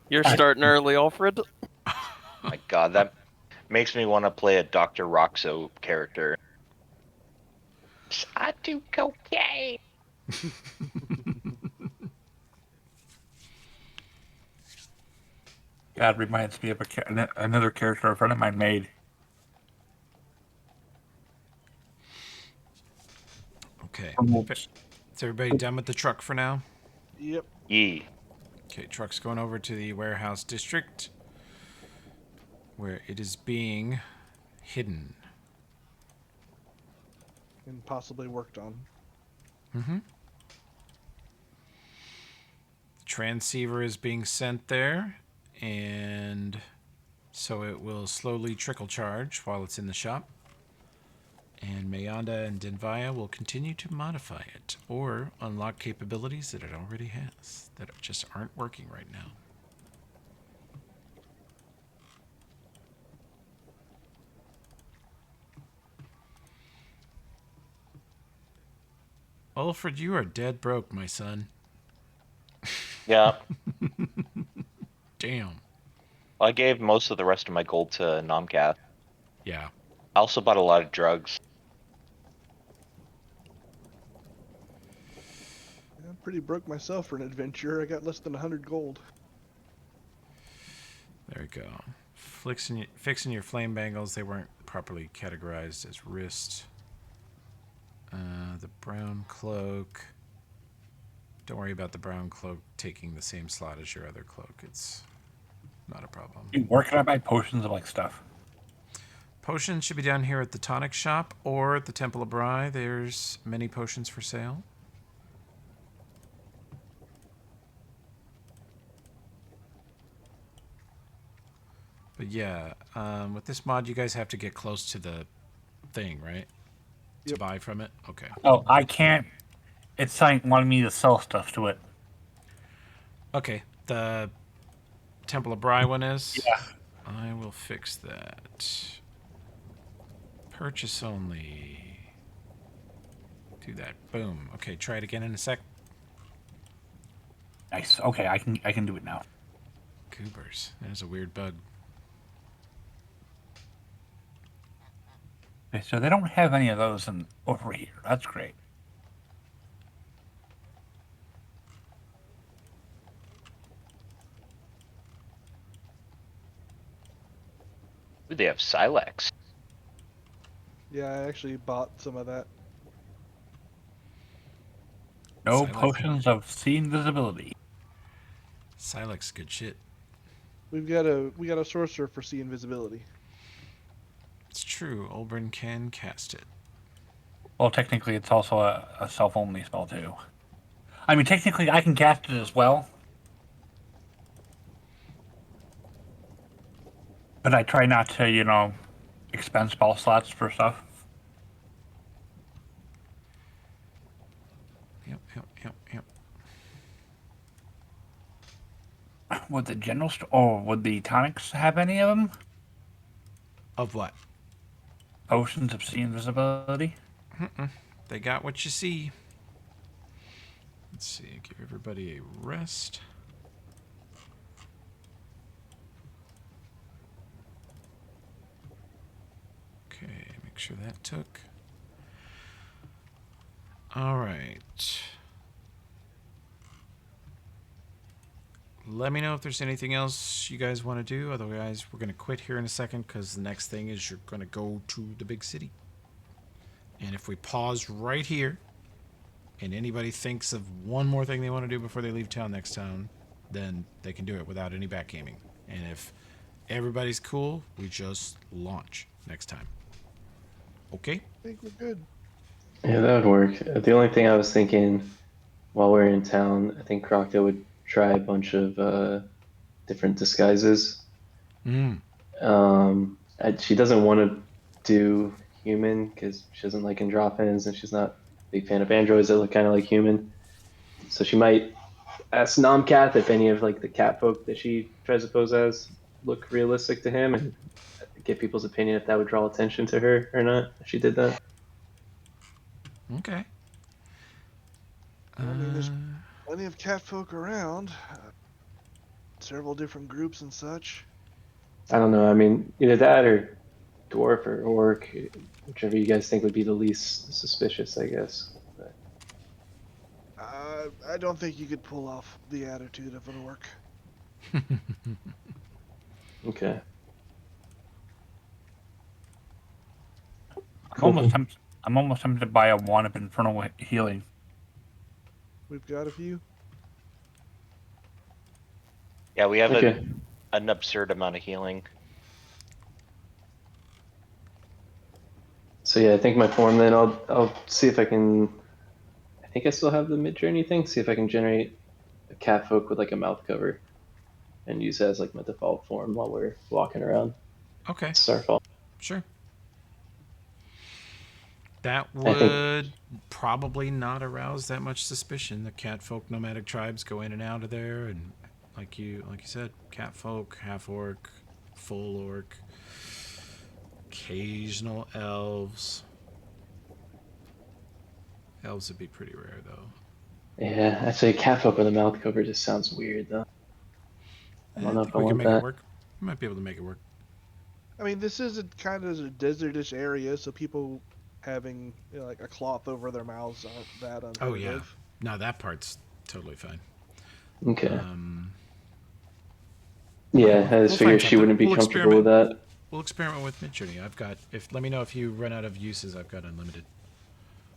You're starting early, Alfred. My God, that makes me want to play a Dr. Roxo character. I do cocaine. God, reminds me of another character a friend of mine made. Okay. From- Is everybody done with the truck for now? Yep. Yee. Okay, truck's going over to the warehouse district where it is being hidden. And possibly worked on. Mm-hmm. The transceiver is being sent there, and so it will slowly trickle charge while it's in the shop. And Mayanda and Denvaya will continue to modify it or unlock capabilities that it already has that just aren't working right now. Alfred, you are dead broke, my son. Yeah. Damn. I gave most of the rest of my gold to Nomcath. Yeah. I also bought a lot of drugs. I'm pretty broke myself for an adventure. I got less than 100 gold. There we go. Fixing your flame bangles, they weren't properly categorized as wrist. The brown cloak. Don't worry about the brown cloak taking the same slot as your other cloak. It's not a problem. Where can I buy potions of like stuff? Potions should be down here at the tonic shop or at the Temple of Bry. There's many potions for sale. But yeah, with this mod, you guys have to get close to the thing, right? To Yep. buy from it? Okay. Oh, I can't. It's like wanting me to sell stuff to it. Okay, the Temple of Bry one is? Yeah. I will fix that. Purchase only. Do that. Boom. Okay, try it again in a sec. Nice. Okay, I can do it now. Goobers. There's a weird bug. Okay, so they don't have any of those over here. That's great. Ooh, they have Silex. Yeah, I actually bought some of that. No Silex. potions of sea invisibility. Silex, good shit. We got a sorcerer for sea invisibility. It's true. Olbrin can cast it. Well, technically, it's also a self-only spell too. I mean, technically, I can cast it as well, but I try not to, expend spell slots for stuff. Yep. Would the would the tonics have any of them? Of what? Potions of sea invisibility? They got what you see. Let's see. Give everybody a rest. Okay, make sure that took. All right. Let me know if there's anything else you guys want to do. Otherwise, we're going to quit here in a second because the next thing is you're going to go to the big city. And if we pause right here and anybody thinks of one more thing they want to do before they leave town next time, then they can do it without any backgaming. And if everybody's cool, we just launch next time. Okay? I think we're good. Yeah, that would work. The only thing I was thinking while we're in town, I think Crocta would try a bunch of different disguises. She doesn't want to do human because she doesn't like androphins and she's not a big fan of androids that look kind of like human. So she might ask Nomcath if any of like the cat folk that she tries to pose as look realistic to him and get people's opinion if that would draw attention to her or not if she did that. Okay. I mean, there's plenty of cat folk around. Several different groups and such. I don't know. I mean, either that or dwarf or orc, whichever you guys think would be the least suspicious, I guess. But I don't think you could pull off the attitude of an orc. okay. I'm almost tempted to buy a wand of infernal healing. We've got a few. Yeah, we have Okay. an absurd amount of healing. So yeah, I think my form then I'll see if I can. I think I still have the mid journey thing. See if I can generate a cat folk with like a mouth cover, and use it as like my default form while we're walking around Okay. Starfall. Sure. That I think- would probably not arouse that much suspicion. The catfolk nomadic tribes go in and out of there, and like you said, catfolk, half orc, full orc, occasional elves. Elves would be pretty rare though. Yeah, actually, cat folk with a mouth cover just sounds weird though. I don't know if think I we can want make that. it work. We might be able to make it work. I mean, this is kind of a desertish area, so people having like a cloth over their mouths aren't that unheard Oh yeah. of. No, that part's totally fine. Okay. Um, Yeah, I just we'll figured find she wouldn't be something. We'll comfortable with that. we'll experiment with Midjourney. I've got let me know if you run out of uses. I've got unlimited.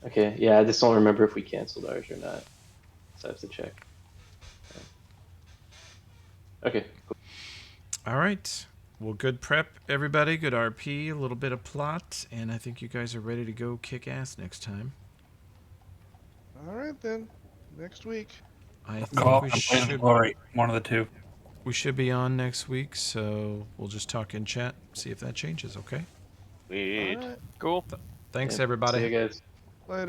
Okay, yeah, I just don't remember if we canceled ours or not, so I have to check. Okay, cool. All right. Well, good prep, everybody. Good RP. A little bit of plot, and I think you guys are ready to go kick ass next time. All right then. Next week. I think Go out we and play the should glory. One of the two. be on next week, so we'll just talk in chat, see if that changes. Okay. Sweet. All right. Cool. Thanks, Yeah, everybody. see you guys. Later.